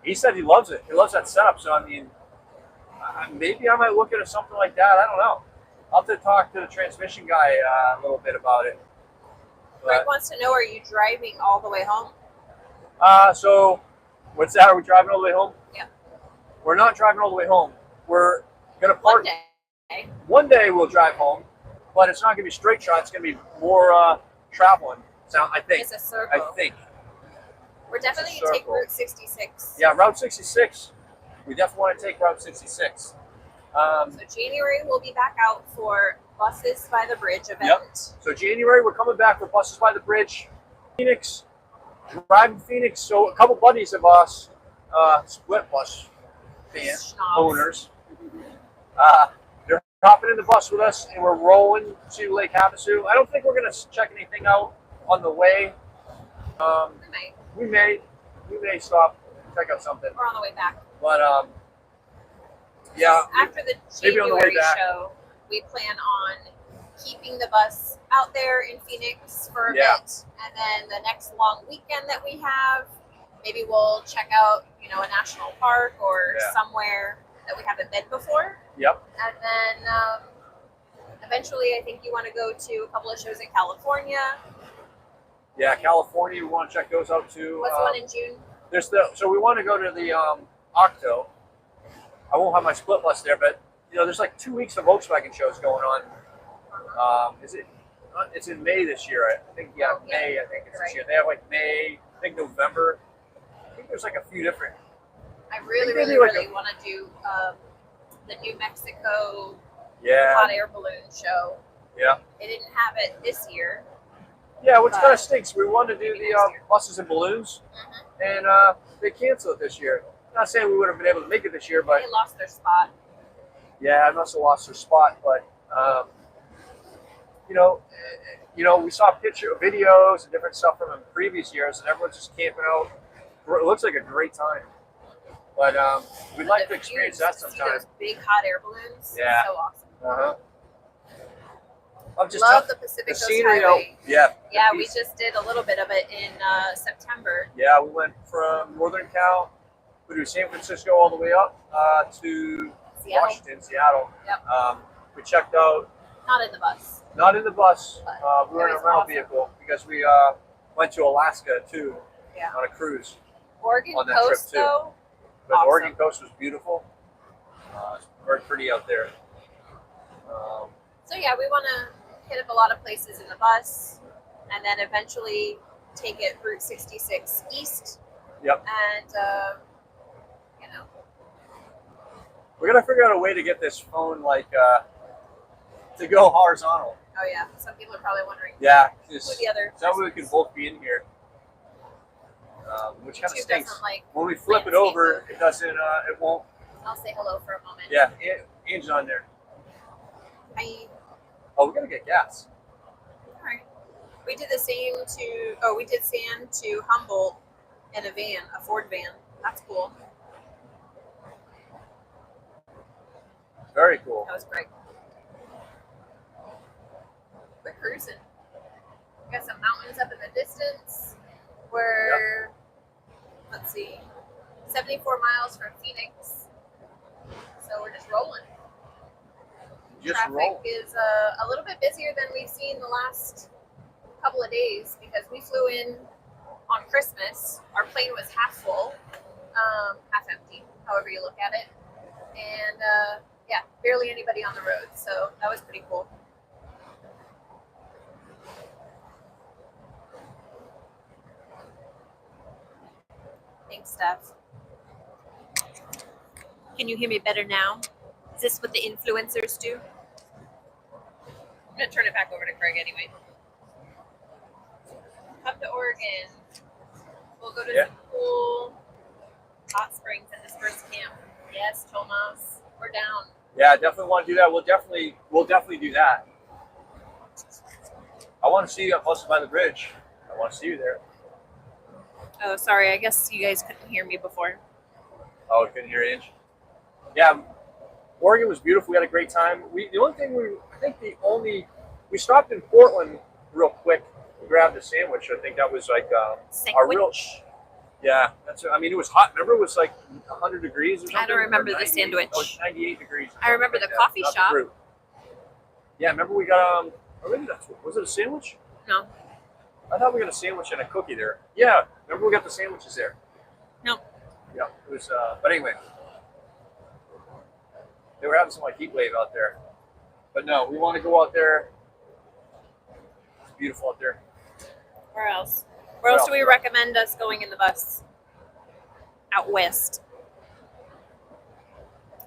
S2: he said he loves it. He loves that setup. So, I mean, maybe I might look into something like that. I don't know. I'll have to talk to the transmission guy a little bit about it.
S1: Greg wants to know, are you driving all the way home?
S2: So, what's that? Are we driving all the way home?
S1: Yeah.
S2: We're not driving all the way home. We're going to park.
S1: One day.
S2: One day we'll drive home, but it's not going to be straight shot. It's going to be more traveling. So I think.
S1: It's a circle.
S2: I think.
S1: We're definitely going to take Route 66.
S2: Yeah, Route 66. We definitely want to take Route 66.
S1: So January we'll be back out for Buses by the Bridge event.
S2: Yep. So January we're coming back for Buses by the Bridge. Phoenix, driving Phoenix. So a couple buddies of us, split bus owners, they're hopping in the bus with us, and we're rolling to Lake Havasu. I don't think we're gonna check anything out on the way. We may stop, check out something.
S1: We're on the way back.
S2: But yeah.
S1: After the
S2: maybe on the way
S1: January
S2: back.
S1: show, we plan on keeping the bus out there in Phoenix for a
S2: Yeah.
S1: bit, and then the next long weekend that we have, maybe we'll check out, a national park or somewhere that we haven't been before.
S2: Yep.
S1: And then eventually, I think you want to go to a couple of shows in California.
S2: Yeah, California. We want to check those out too.
S1: What's the one in June?
S2: So we want to go to the Octo. I won't have my split bus there, but there's like 2 weeks of Volkswagen shows going on. Is it? It's in May this year. I think. Yeah, May. I think it's this year. They have like May. I think November. I think there's like a few different.
S1: I really want to do the New Mexico hot air balloon show.
S2: Yeah.
S1: They didn't have it this year.
S2: Yeah, which kind of stinks. We wanted to do the buses and balloons, and they canceled it this year. I'm not saying we would have been able to make it this year, but
S1: they lost their spot.
S2: Yeah, I must have lost their spot, but we saw videos and different stuff from them previous years, and everyone's just camping out. It looks like a great time, but we'd like to experience that sometime.
S1: See those big hot air balloons?
S2: Yeah.
S1: So awesome. Love the Pacific Coast Highway.
S2: Yeah,
S1: we just did a little bit of it in September.
S2: Yeah, we went from Northern Cal, through San Francisco all the way up to Seattle.
S1: Yep.
S2: We checked out.
S1: Not in the bus.
S2: Not in the bus.
S1: But
S2: we were in a rental vehicle because we went to Alaska too on a cruise.
S1: Oregon
S2: on that
S1: Coast
S2: trip too.
S1: though.
S2: But
S1: awesome.
S2: the Oregon Coast was beautiful. It's very pretty out there.
S1: So yeah, we want to hit up a lot of places in the bus, and then eventually take it Route 66 east.
S2: Yep.
S1: And
S2: we're gonna figure out a way to get this phone to go horizontal.
S1: Oh yeah, some people are probably wondering.
S2: Yeah.
S1: Who the other?
S2: That way we can both be in here. Which kind of stinks.
S1: Like
S2: when we flip it over, it doesn't. It won't.
S1: I'll say hello for a moment.
S2: Yeah, Anne's on there.
S1: Hi.
S2: Oh, we're gonna get gas.
S1: All right. We did the same we did sand to Humboldt in a van, a Ford van. That's cool.
S2: Very cool.
S1: That was great. We're cruising. We got some mountains up in the distance. We're, let's see, 74 miles from Phoenix. So we're just rolling. Traffic is a little bit busier than we've seen the last couple of days because we flew in on Christmas. Our plane was half full, half empty, however you look at it. and yeah, barely anybody on the road. So that was pretty cool. Thanks, Steph. Can you hear me better now? Is this what the influencers do? I'm gonna turn it back over to Craig anyway. Come to Oregon. We'll go to some cool hot springs at this first camp. Yes, Tomas, we're down.
S2: Yeah, definitely want to do that. We'll definitely do that. I want to see you up close by the bridge. I want to see you there.
S1: Oh, sorry. I guess you guys couldn't hear me before.
S2: Oh, couldn't hear Ange. Yeah, Oregon was beautiful. We had a great time. We stopped in Portland real quick to grab the sandwich. I think that was like our real. Yeah, it was hot. Remember, it was like 100 degrees or something.
S1: I don't remember the sandwich.
S2: Oh, 98 degrees.
S1: I remember the coffee shop.
S2: Yeah, remember we got was it a sandwich?
S1: No.
S2: I thought we got a sandwich and a cookie there. Yeah, remember we got the sandwiches there.
S1: No.
S2: Yeah, it was. But anyway, they were having some like heat wave out there. But no, we want to go out there. It's beautiful out there.
S1: Where else? Where else do we recommend us going in the bus? Out west.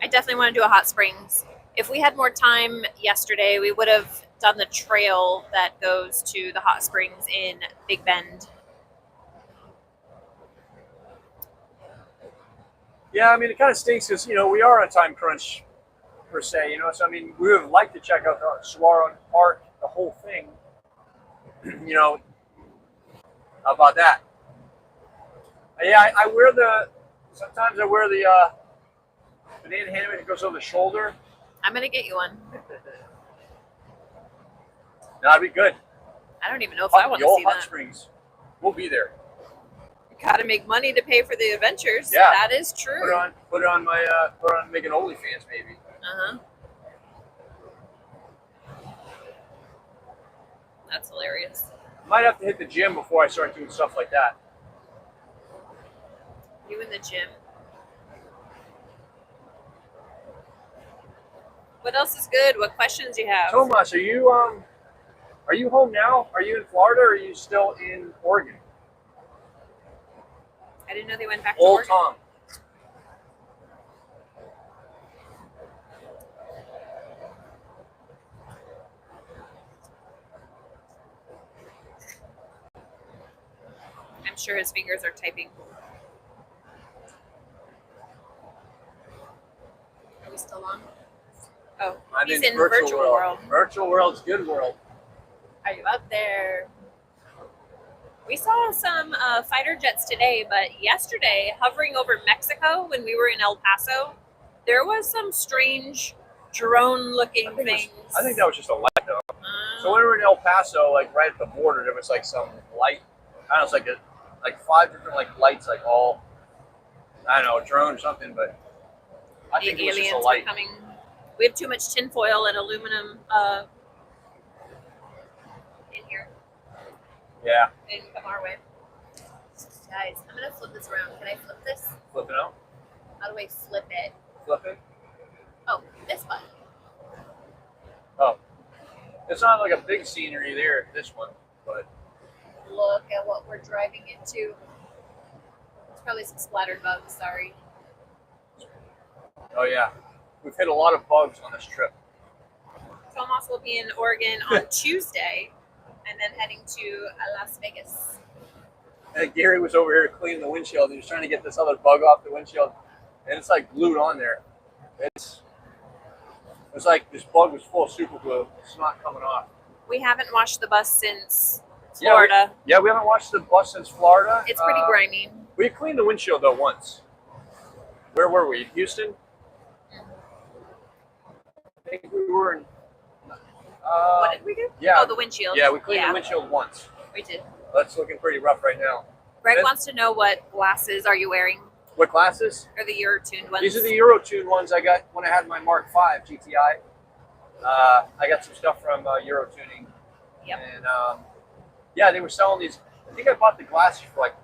S1: I definitely want to do a hot springs. If we had more time yesterday, we would have done the trail that goes to the hot springs in Big Bend.
S2: Yeah, I mean, it kind of stinks because, we are on a time crunch, per se, So, I mean, we would like to check out the Saguaro Park, the whole thing, How about that? Yeah, sometimes I wear the banana hammock that goes over the shoulder.
S1: I'm going to get you one.
S2: That'd be good.
S1: I don't even know if I want to see
S2: Hot
S1: that.
S2: Springs. We'll be there.
S1: You got to make money to pay for the adventures.
S2: Yeah.
S1: That is true.
S2: Put it on making OnlyFans, maybe.
S1: Uh-huh. That's hilarious.
S2: Might have to hit the gym before I start doing stuff like that.
S1: You in the gym? What else is good? What questions do you have?
S2: Tomas, are you home now? Are you in Florida or are you still in Oregon?
S1: I didn't know they went back to
S2: Old
S1: Oregon.
S2: Tom.
S1: I'm sure his fingers are typing. Are we still on? Oh, he's in virtual world.
S2: Virtual world's good world.
S1: Are you out there? We saw some fighter jets today, but yesterday, hovering over Mexico when we were in El Paso, there was some strange drone-looking things.
S2: I think that was just a light, though. So when we were in El Paso, like right at the border, there was like some light. I don't know, it's like 5 different like lights, like all, I don't know, a drone or something, but I think it was just a light.
S1: Coming. We have too much tinfoil and aluminum in here.
S2: Yeah.
S1: They didn't come our way. Guys, I'm going to flip this around. Can I flip this?
S2: Flip it out?
S1: How do I flip it?
S2: Flip it?
S1: Oh, this button.
S2: Oh. It's not like a big scenery there, this one, but.
S1: Look at what we're driving into. It's probably some splattered bugs, sorry.
S2: Oh, yeah. We've hit a lot of bugs on this trip.
S1: Tomas will be in Oregon on Tuesday and then heading to Las Vegas.
S2: And Gary was over here cleaning the windshield. He was trying to get this other bug off the windshield, and it's like glued on there. It's like this bug was full of super glue. It's not coming off.
S1: We haven't washed the bus since Florida.
S2: Yeah, we haven't washed the bus since Florida.
S1: It's pretty grimy.
S2: We cleaned the windshield though once. Where were we? Houston? I think we were in.
S1: What did we do?
S2: Yeah.
S1: Oh, the windshield.
S2: Yeah, we cleaned the windshield once.
S1: We did.
S2: That's looking pretty rough right now.
S1: Greg wants to know what glasses are you wearing?
S2: What glasses?
S1: Or the Eurotuned ones?
S2: These are the Eurotuned ones I got when I had my Mark V GTI. I got some stuff from Eurotuning.
S1: Yep.
S2: And yeah, they were selling these. I think I bought the glasses for like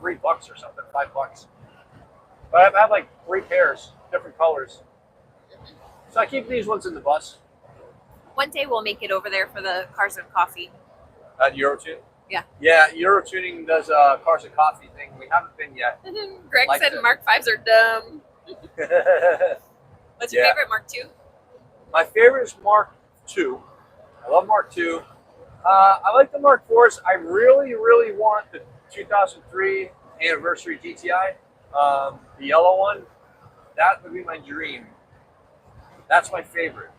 S2: $3 or something, $5. But I have like 3 pairs, different colors. So I keep these ones in the bus.
S1: One day we'll make it over there for the Cars and Coffee.
S2: At Eurotune?
S1: Yeah.
S2: Yeah, Eurotuning does a Cars and Coffee thing. We haven't been yet.
S1: Greg
S2: Like
S1: said
S2: that.
S1: Mark 5s are dumb. What's your
S2: Yeah.
S1: favorite Mark 2?
S2: My favorite is Mark II. I love Mark II. I like the Mark IVs. I really, really want the 2003 anniversary GTI, the yellow one. That would be my dream. That's my favorite.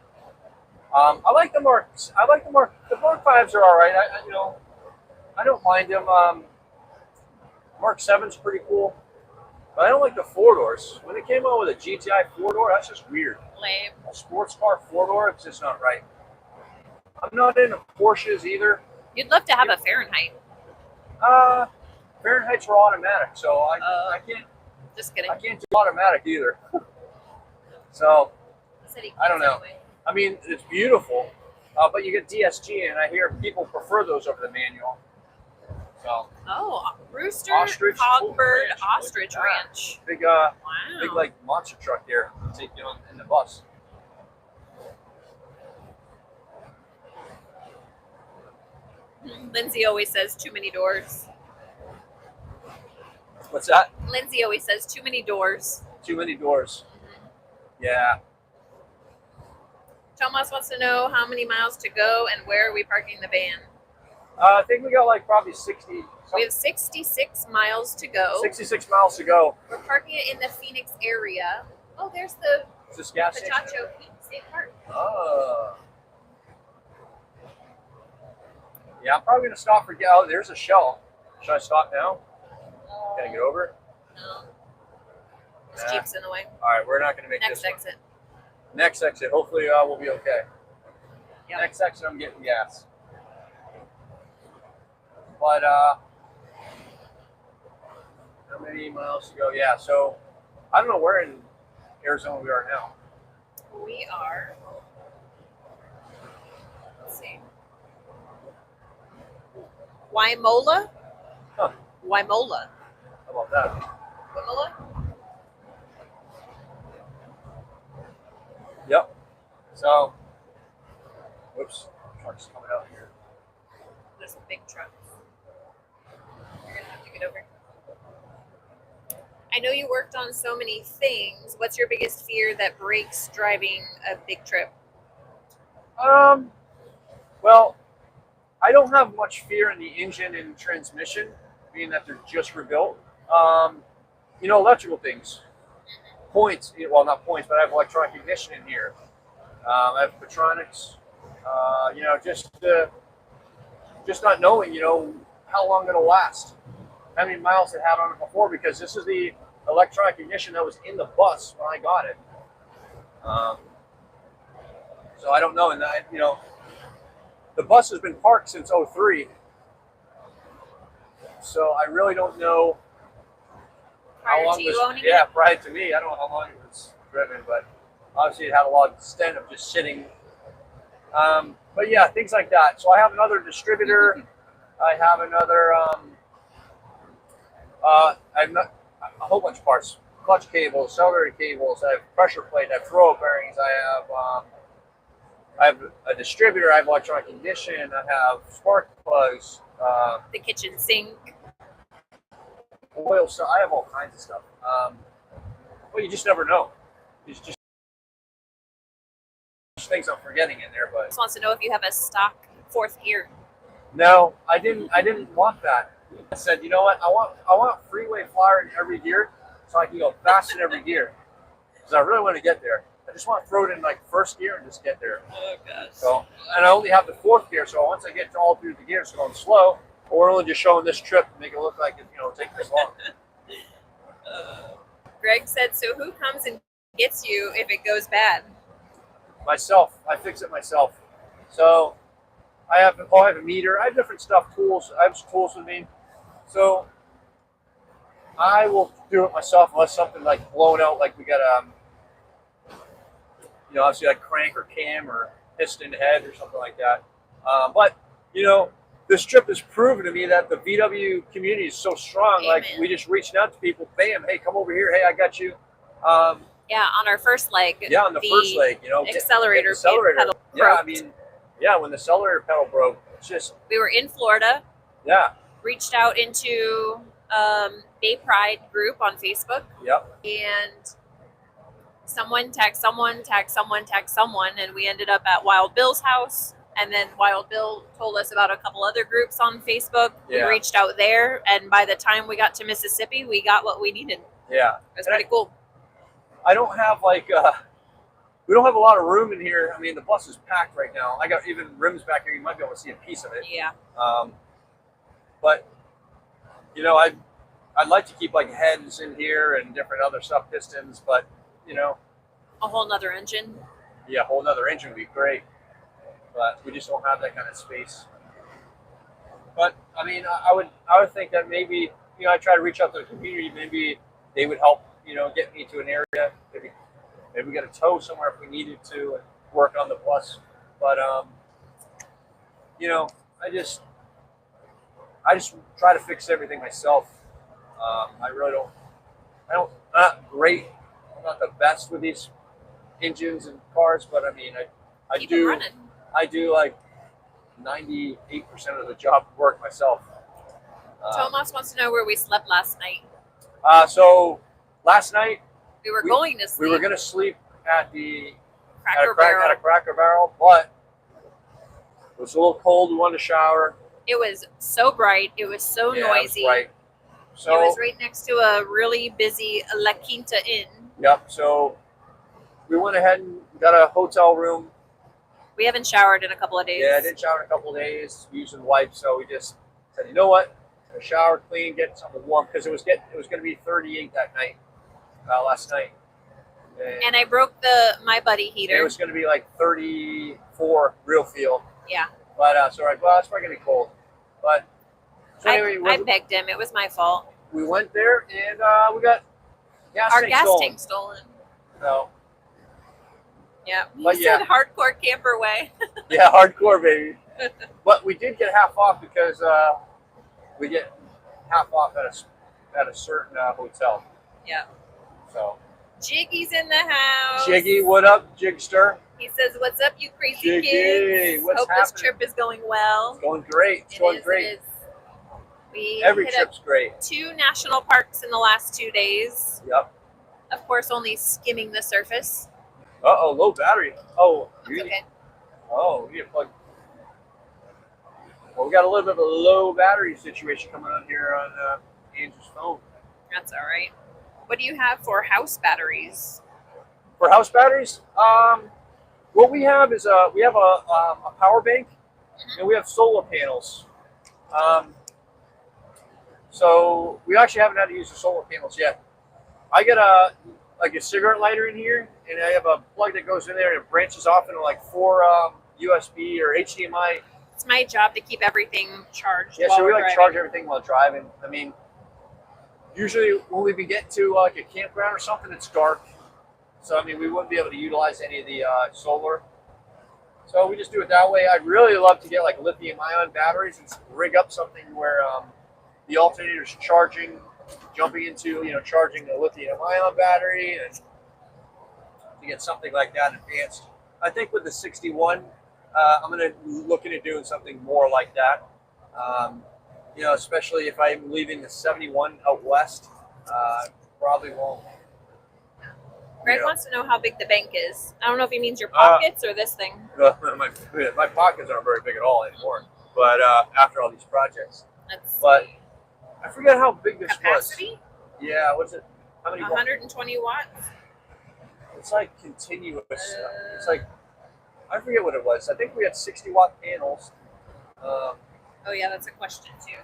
S2: I like the Marks. I like the Mark. The Mark Fives are all right. I don't mind them. Mark 7's pretty cool, but I don't like the four doors. When they came out with a GTI four door, that's just weird.
S1: Lame.
S2: A sports car four door, it's just not right. I'm not into Porsches either.
S1: You'd love to have a Fahrenheit.
S2: Fahrenheit's are automatic, so I can't.
S1: Just kidding.
S2: I can't do automatic either. So
S1: He said he
S2: I don't
S1: can't
S2: know.
S1: anyway.
S2: I mean, it's beautiful, but you get DSG, and I hear people prefer those over the manual. So
S1: Oh, Rooster
S2: Ostrich
S1: Cogbird
S2: Ranch.
S1: Ostrich
S2: Look at that.
S1: Ranch.
S2: big,
S1: Wow.
S2: big like monster truck there to take you on in the bus.
S1: Lindsay always says too many doors.
S2: What's that?
S1: Lindsay always says too many doors.
S2: Too many doors. Yeah.
S1: Thomas wants to know how many miles to go and where are we parking the van.
S2: I think we got like probably 60.
S1: We have 66 miles to go.
S2: 66 miles to go.
S1: We're parking it in the Phoenix area. Oh, there's the
S2: Is this gas station?
S1: Pachacho State Park.
S2: Oh. Yeah, I'm probably gonna stop for oh, there's a Shell. Should I stop now? Can I get over?
S1: No. This
S2: Nah.
S1: Jeep's in the way.
S2: All right, we're not gonna make
S1: Next
S2: this one.
S1: exit.
S2: Next exit. Hopefully, we'll be okay.
S1: Yep.
S2: Next exit, I'm getting gas. But how many miles to go? Yeah. So I don't know where in Arizona we are now.
S1: We are. Let's see. Waimola?
S2: Huh.
S1: Waimola.
S2: How about that?
S1: Waimola?
S2: Yep. So, whoops, truck's coming out here.
S1: There's a big truck. You're gonna have to get over. I know you worked on so many things. What's your biggest fear that breaks driving a big trip?
S2: Well, I don't have much fear in the engine and transmission, being that they're just rebuilt. Electrical things. Points, well, not points, but I have electronic ignition in here. I have Petronics. Just not knowing, how long it'll last, how many miles it had on it before, because this is the electronic ignition that was in the bus when I got it. So I don't know, and the bus has been parked since '03, so I really don't know how
S1: Prior
S2: long
S1: to you
S2: this.
S1: owning
S2: Yeah,
S1: it?
S2: prior to me, I don't know how long it was driven, but obviously it had a lot of extent of just sitting. But yeah, things like that. So I have another distributor. I have another. I have a whole bunch of parts: clutch cables, accelerator cables. I have pressure plate. I have throw bearings. I have a distributor. I have electronic ignition. I have spark plugs.
S1: The kitchen sink.
S2: Oil. So I have all kinds of stuff. Well, you just never know. It's just things I'm forgetting in there, but
S1: Just wants to know if you have a stock fourth gear.
S2: no, I didn't want that. I said, you know what? I want freeway flyer in every gear, so I can go fast in every gear. Because I really want to get there. I just want to throw it in like first gear and just get there.
S1: Oh gosh.
S2: So, and I only have the fourth gear, so once I get to all through the gears going slow, or we're only just showing this trip to make it look like it, take this long.
S1: Greg said, so who comes and gets you if it goes bad?
S2: Myself, I fix it myself. So I have a meter. I have different stuff, tools. I have some tools with me. So I will do it myself unless something like blown out, like we got obviously like crank or cam or piston head or something like that. But this trip has proven to me that the VW community is so strong.
S1: Amen.
S2: Like we just reached out to people, bam, hey, come over here. Hey, I got you.
S1: Yeah, Yeah, on our first leg.
S2: Yeah, on the first leg, you know,
S1: accelerator pedal
S2: Yeah, I
S1: broke.
S2: mean, yeah, when the accelerator pedal broke, it's just.
S1: We were in Florida.
S2: Yeah.
S1: Reached out into Bay Pride group on Facebook.
S2: Yep.
S1: And someone tagged someone, and we ended up at Wild Bill's house. And then Wild Bill told us about a couple other groups on Facebook.
S2: Yeah.
S1: We reached out there, and by the time we got to Mississippi, we got what we needed.
S2: Yeah.
S1: It was pretty cool.
S2: I don't have we don't have a lot of room in here. I mean, the bus is packed right now. I got even rims back here. You might be able to see a piece of it.
S1: Yeah.
S2: But you know, I'd like to keep like heads in here and different other stuff, pistons, but you know,
S1: a whole nother engine.
S2: Yeah, a whole nother engine would be great, but we just don't have that kind of space. But I mean, I would think that maybe, you know, I try to reach out to the community. Maybe they would help, you know, get me to an area. Maybe we got a tow somewhere if we needed to and work on the bus. But you know, I just try to fix everything myself. I really don't. I'm not great. I'm not the best with these engines and cars, but I mean, I
S1: Keep them running.
S2: I do like 98% of the job work myself.
S1: Tomas wants to know where we slept last night.
S2: So last night
S1: we were going to sleep.
S2: We were going to sleep at the
S1: Cracker Barrel.
S2: At a Cracker Barrel, but it was a little cold. We wanted to shower.
S1: It was so bright. It was so noisy.
S2: It was bright. So,
S1: it was right next to a really busy La Quinta Inn.
S2: Yep. So we went ahead and got a hotel room.
S1: We haven't showered in a couple of days.
S2: Yeah, I didn't shower in a couple of days. We used wipes, so we just said, you know what, shower, clean, get something warm, because it was going to be 38 that night, last night.
S1: And I broke my buddy heater.
S2: It was going to be like 34 real feel.
S1: Yeah.
S2: But so we're like, well, it's probably going to be cold. But so anyway,
S1: I begged him. It was my fault.
S2: We went there and we got
S1: our gas tank stolen.
S2: So.
S1: Yeah. He said hardcore camper way.
S2: Yeah, hardcore, baby. But we did get half off because we get half off at a certain hotel.
S1: Yeah.
S2: So.
S1: Jiggy's in the house.
S2: Jiggy, what up, Jigster?
S1: He says, "What's up, you crazy
S2: Jiggy,
S1: kids?
S2: what's
S1: Hope
S2: happening?
S1: this trip is going well."
S2: It's going great. It's going great. Every trip's great. 2
S1: national parks in the last 2 days.
S2: Yep.
S1: Of course, only skimming the surface.
S2: Uh-oh, low battery. Oh,
S1: okay.
S2: Oh, we need to plug. Well, we got a little bit of a low battery situation coming on here on Andrew's phone.
S1: That's all right. What do you have for house batteries?
S2: For house batteries, what we have is we have a power bank, and we have solar panels. So we actually haven't had to use the solar panels yet. I got a cigarette lighter in here, and I have a plug that goes in there and it branches off into like 4 USB or HDMI.
S1: It's my job to keep everything charged.
S2: Yeah, so we like charge everything while driving. I mean, usually when we get to like a campground or something, it's dark. So I mean, we wouldn't be able to utilize any of the solar. So we just do it that way. I'd really love to get like lithium-ion batteries and rig up something where the alternator's charging, jumping into, you know, charging a lithium-ion battery, and to get something like that advanced. I think with the 61, I'm going to look into doing something more like that. You know, especially if I'm leaving the 71 out west, probably won't.
S1: Greg wants to know how big the bank is. I don't know if he means your pockets or this thing.
S2: My pockets aren't very big at all anymore, but after all these projects. But I forget how big this
S1: capacity?
S2: was. Yeah, what's it? How many
S1: 120 watts?
S2: It's like continuous. It's like, I forget what it was. I think we had 60-watt panels.
S1: Oh yeah, that's a question too.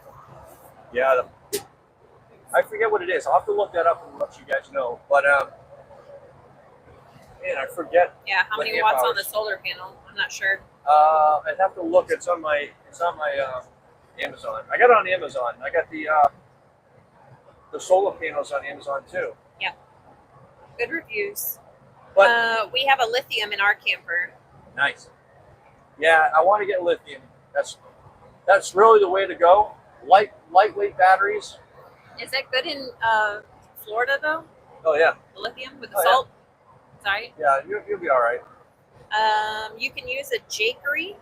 S2: Yeah, I forget what it is. I'll have to look that up and let you guys know. But man, I forget.
S1: Yeah, how many watts on the solar panel? I'm not sure.
S2: I'd have to look. It's on my Amazon. I got it on Amazon. I got the solar panels on Amazon too.
S1: Yeah, good reviews.
S2: But
S1: we have a lithium in our camper.
S2: Nice. Yeah, I want to get lithium. That's really the way to go. Lightweight batteries.
S1: Is that good in Florida though?
S2: Oh yeah.
S1: The lithium with the salt. Sorry.
S2: Yeah, you'll be all right.
S1: You can use a Jakery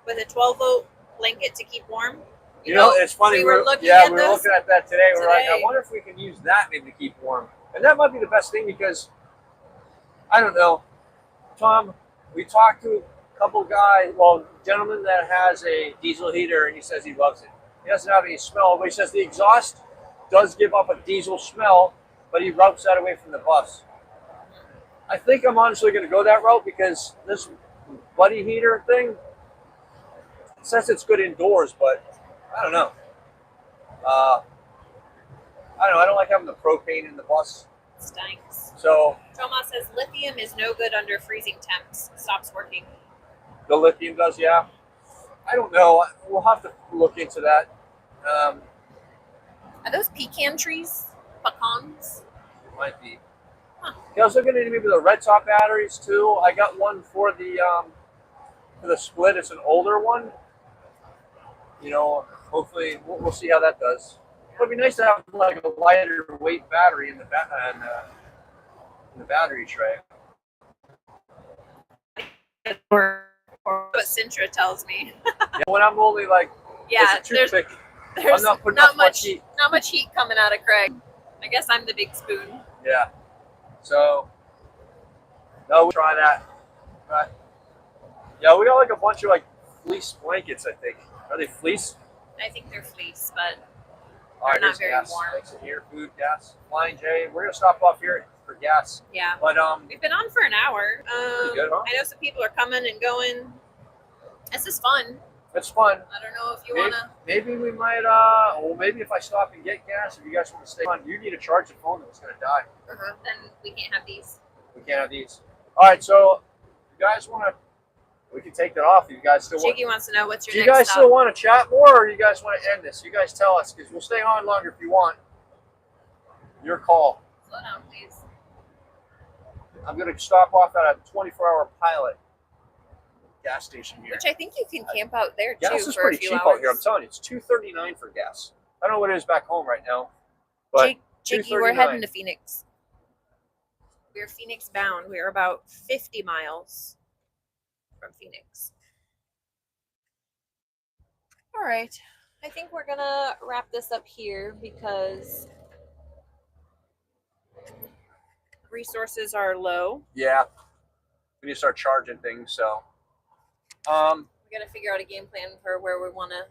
S1: with a 12-volt blanket to keep warm.
S2: You know, it's funny.
S1: We were looking
S2: yeah,
S1: at
S2: we were
S1: this
S2: looking at that today. We're like, I
S1: today.
S2: wonder if we can use that maybe to keep warm. And that might be the best thing because, I don't know, Tom, we talked to a couple guys, well, gentleman that has a diesel heater, and he says he loves it. He doesn't have any smell, but he says the exhaust does give up a diesel smell, but he routes that away from the bus. I think I'm honestly going to go that route because this buddy heater thing says it's good indoors, but I don't know. I don't know. I don't like having the propane in the bus.
S1: Stinks.
S2: So
S1: Thomas says lithium is no good under freezing temps. Stops working.
S2: the lithium does, yeah. I don't know. We'll have to look into that.
S1: Are those pecan trees? Pecans?
S2: It might be.
S1: Huh.
S2: Yeah, I was looking at maybe the red top batteries too. I got one for the split. It's an older one. You know, hopefully we'll see how that does. It'd be nice to have like a lighter weight battery in the battery tray.
S1: Or what Sintra tells me.
S2: Yeah, when I'm only like
S1: Yeah,
S2: it's a toothpick.
S1: there's
S2: I'm not putting
S1: not
S2: up
S1: much
S2: heat.
S1: not much heat coming out of Craig. I guess I'm the big spoon.
S2: Yeah. So no, we'll try that. But yeah, we got like a bunch of like fleece blankets. I think are they fleece?
S1: I think they're fleece, but
S2: All right,
S1: not
S2: here's
S1: very
S2: gas.
S1: warm.
S2: Thanks in here, food, gas. Flying J. We're gonna stop off here for gas.
S1: yeah.
S2: But
S1: We've been on for an hour.
S2: pretty good, huh?
S1: I know some people are coming and going. This is fun.
S2: It's fun.
S1: I don't know if you
S2: Maybe,
S1: wanna.
S2: maybe we might. Well, maybe if I stop and get gas, if you guys want to stay on, you need to charge the phone that's gonna die.
S1: Then we can't have these.
S2: We can't have these. All right, so if you guys want to, we can take that off. You guys still want?
S1: Jiggy wants to know what's your
S2: Do you
S1: next
S2: guys
S1: stop.
S2: still want to chat more, or you guys want to end this? You guys tell us, because we'll stay on longer if you want. Your call.
S1: Slow down, please.
S2: I'm going to stop off at a 24-hour pilot gas station here.
S1: Which I think you can camp out there too
S2: Gas is
S1: for a
S2: pretty
S1: few
S2: cheap
S1: hours.
S2: out here. I'm telling you, it's $2.39 for gas. I don't know what it is back home right now, but
S1: Jiggy, we're
S2: $2.39.
S1: heading to Phoenix. We're Phoenix bound. We're about 50 miles from Phoenix. All right. I think we're gonna wrap this up here because resources are low.
S2: Yeah, we need to start charging things. So,
S1: We gotta figure out a game plan for where we wanna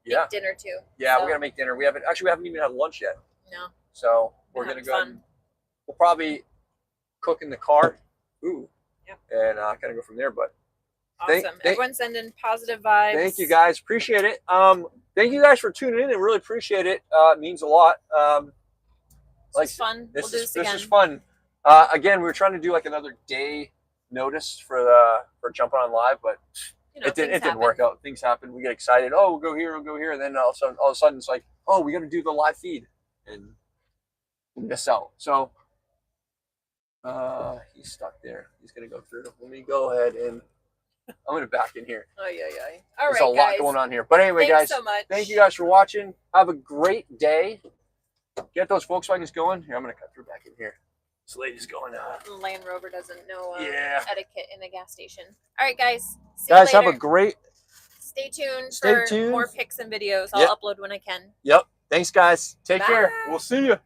S2: yeah,
S1: make dinner too.
S2: yeah,
S1: So,
S2: we're gonna make dinner. We haven't even had lunch yet.
S1: No.
S2: So we're
S1: We're
S2: gonna
S1: having
S2: go.
S1: fun.
S2: We'll probably cook in the car. Ooh.
S1: Yep.
S2: And kind of go from there. But
S1: Awesome.
S2: Thank-
S1: Everyone's sending positive vibes.
S2: thank you guys, appreciate it. Thank you guys for tuning in. I really appreciate it. It means a lot.
S1: This is fun. We'll do this again.
S2: This is fun. Again, we were trying to do like another day notice for jumping on live, but
S1: You know,
S2: it
S1: things
S2: didn't
S1: happen.
S2: work out. Things happen. We get excited. Oh, we'll go here, and then all of a sudden it's like, oh, we got to do the live feed, and we miss out. So he's stuck there. He's gonna go through. Let me go ahead and I'm gonna back in here.
S1: Oh yeah. All
S2: There's
S1: right,
S2: a lot
S1: guys.
S2: going on here. But anyway,
S1: Thanks
S2: guys,
S1: so much.
S2: thank you guys for watching. Have a great day. Get those Volkswagens going. Here, I'm gonna cut through back in here. This lady's going.
S1: Land Rover doesn't know
S2: Yeah.
S1: etiquette in a gas station. All right, guys. See
S2: Guys,
S1: you later.
S2: have a great.
S1: Stay tuned
S2: Stay
S1: for
S2: tuned.
S1: more pics and videos. I'll
S2: Yep.
S1: upload when I can.
S2: Yep. Thanks, guys. Take care.
S1: Bye.
S2: We'll see you.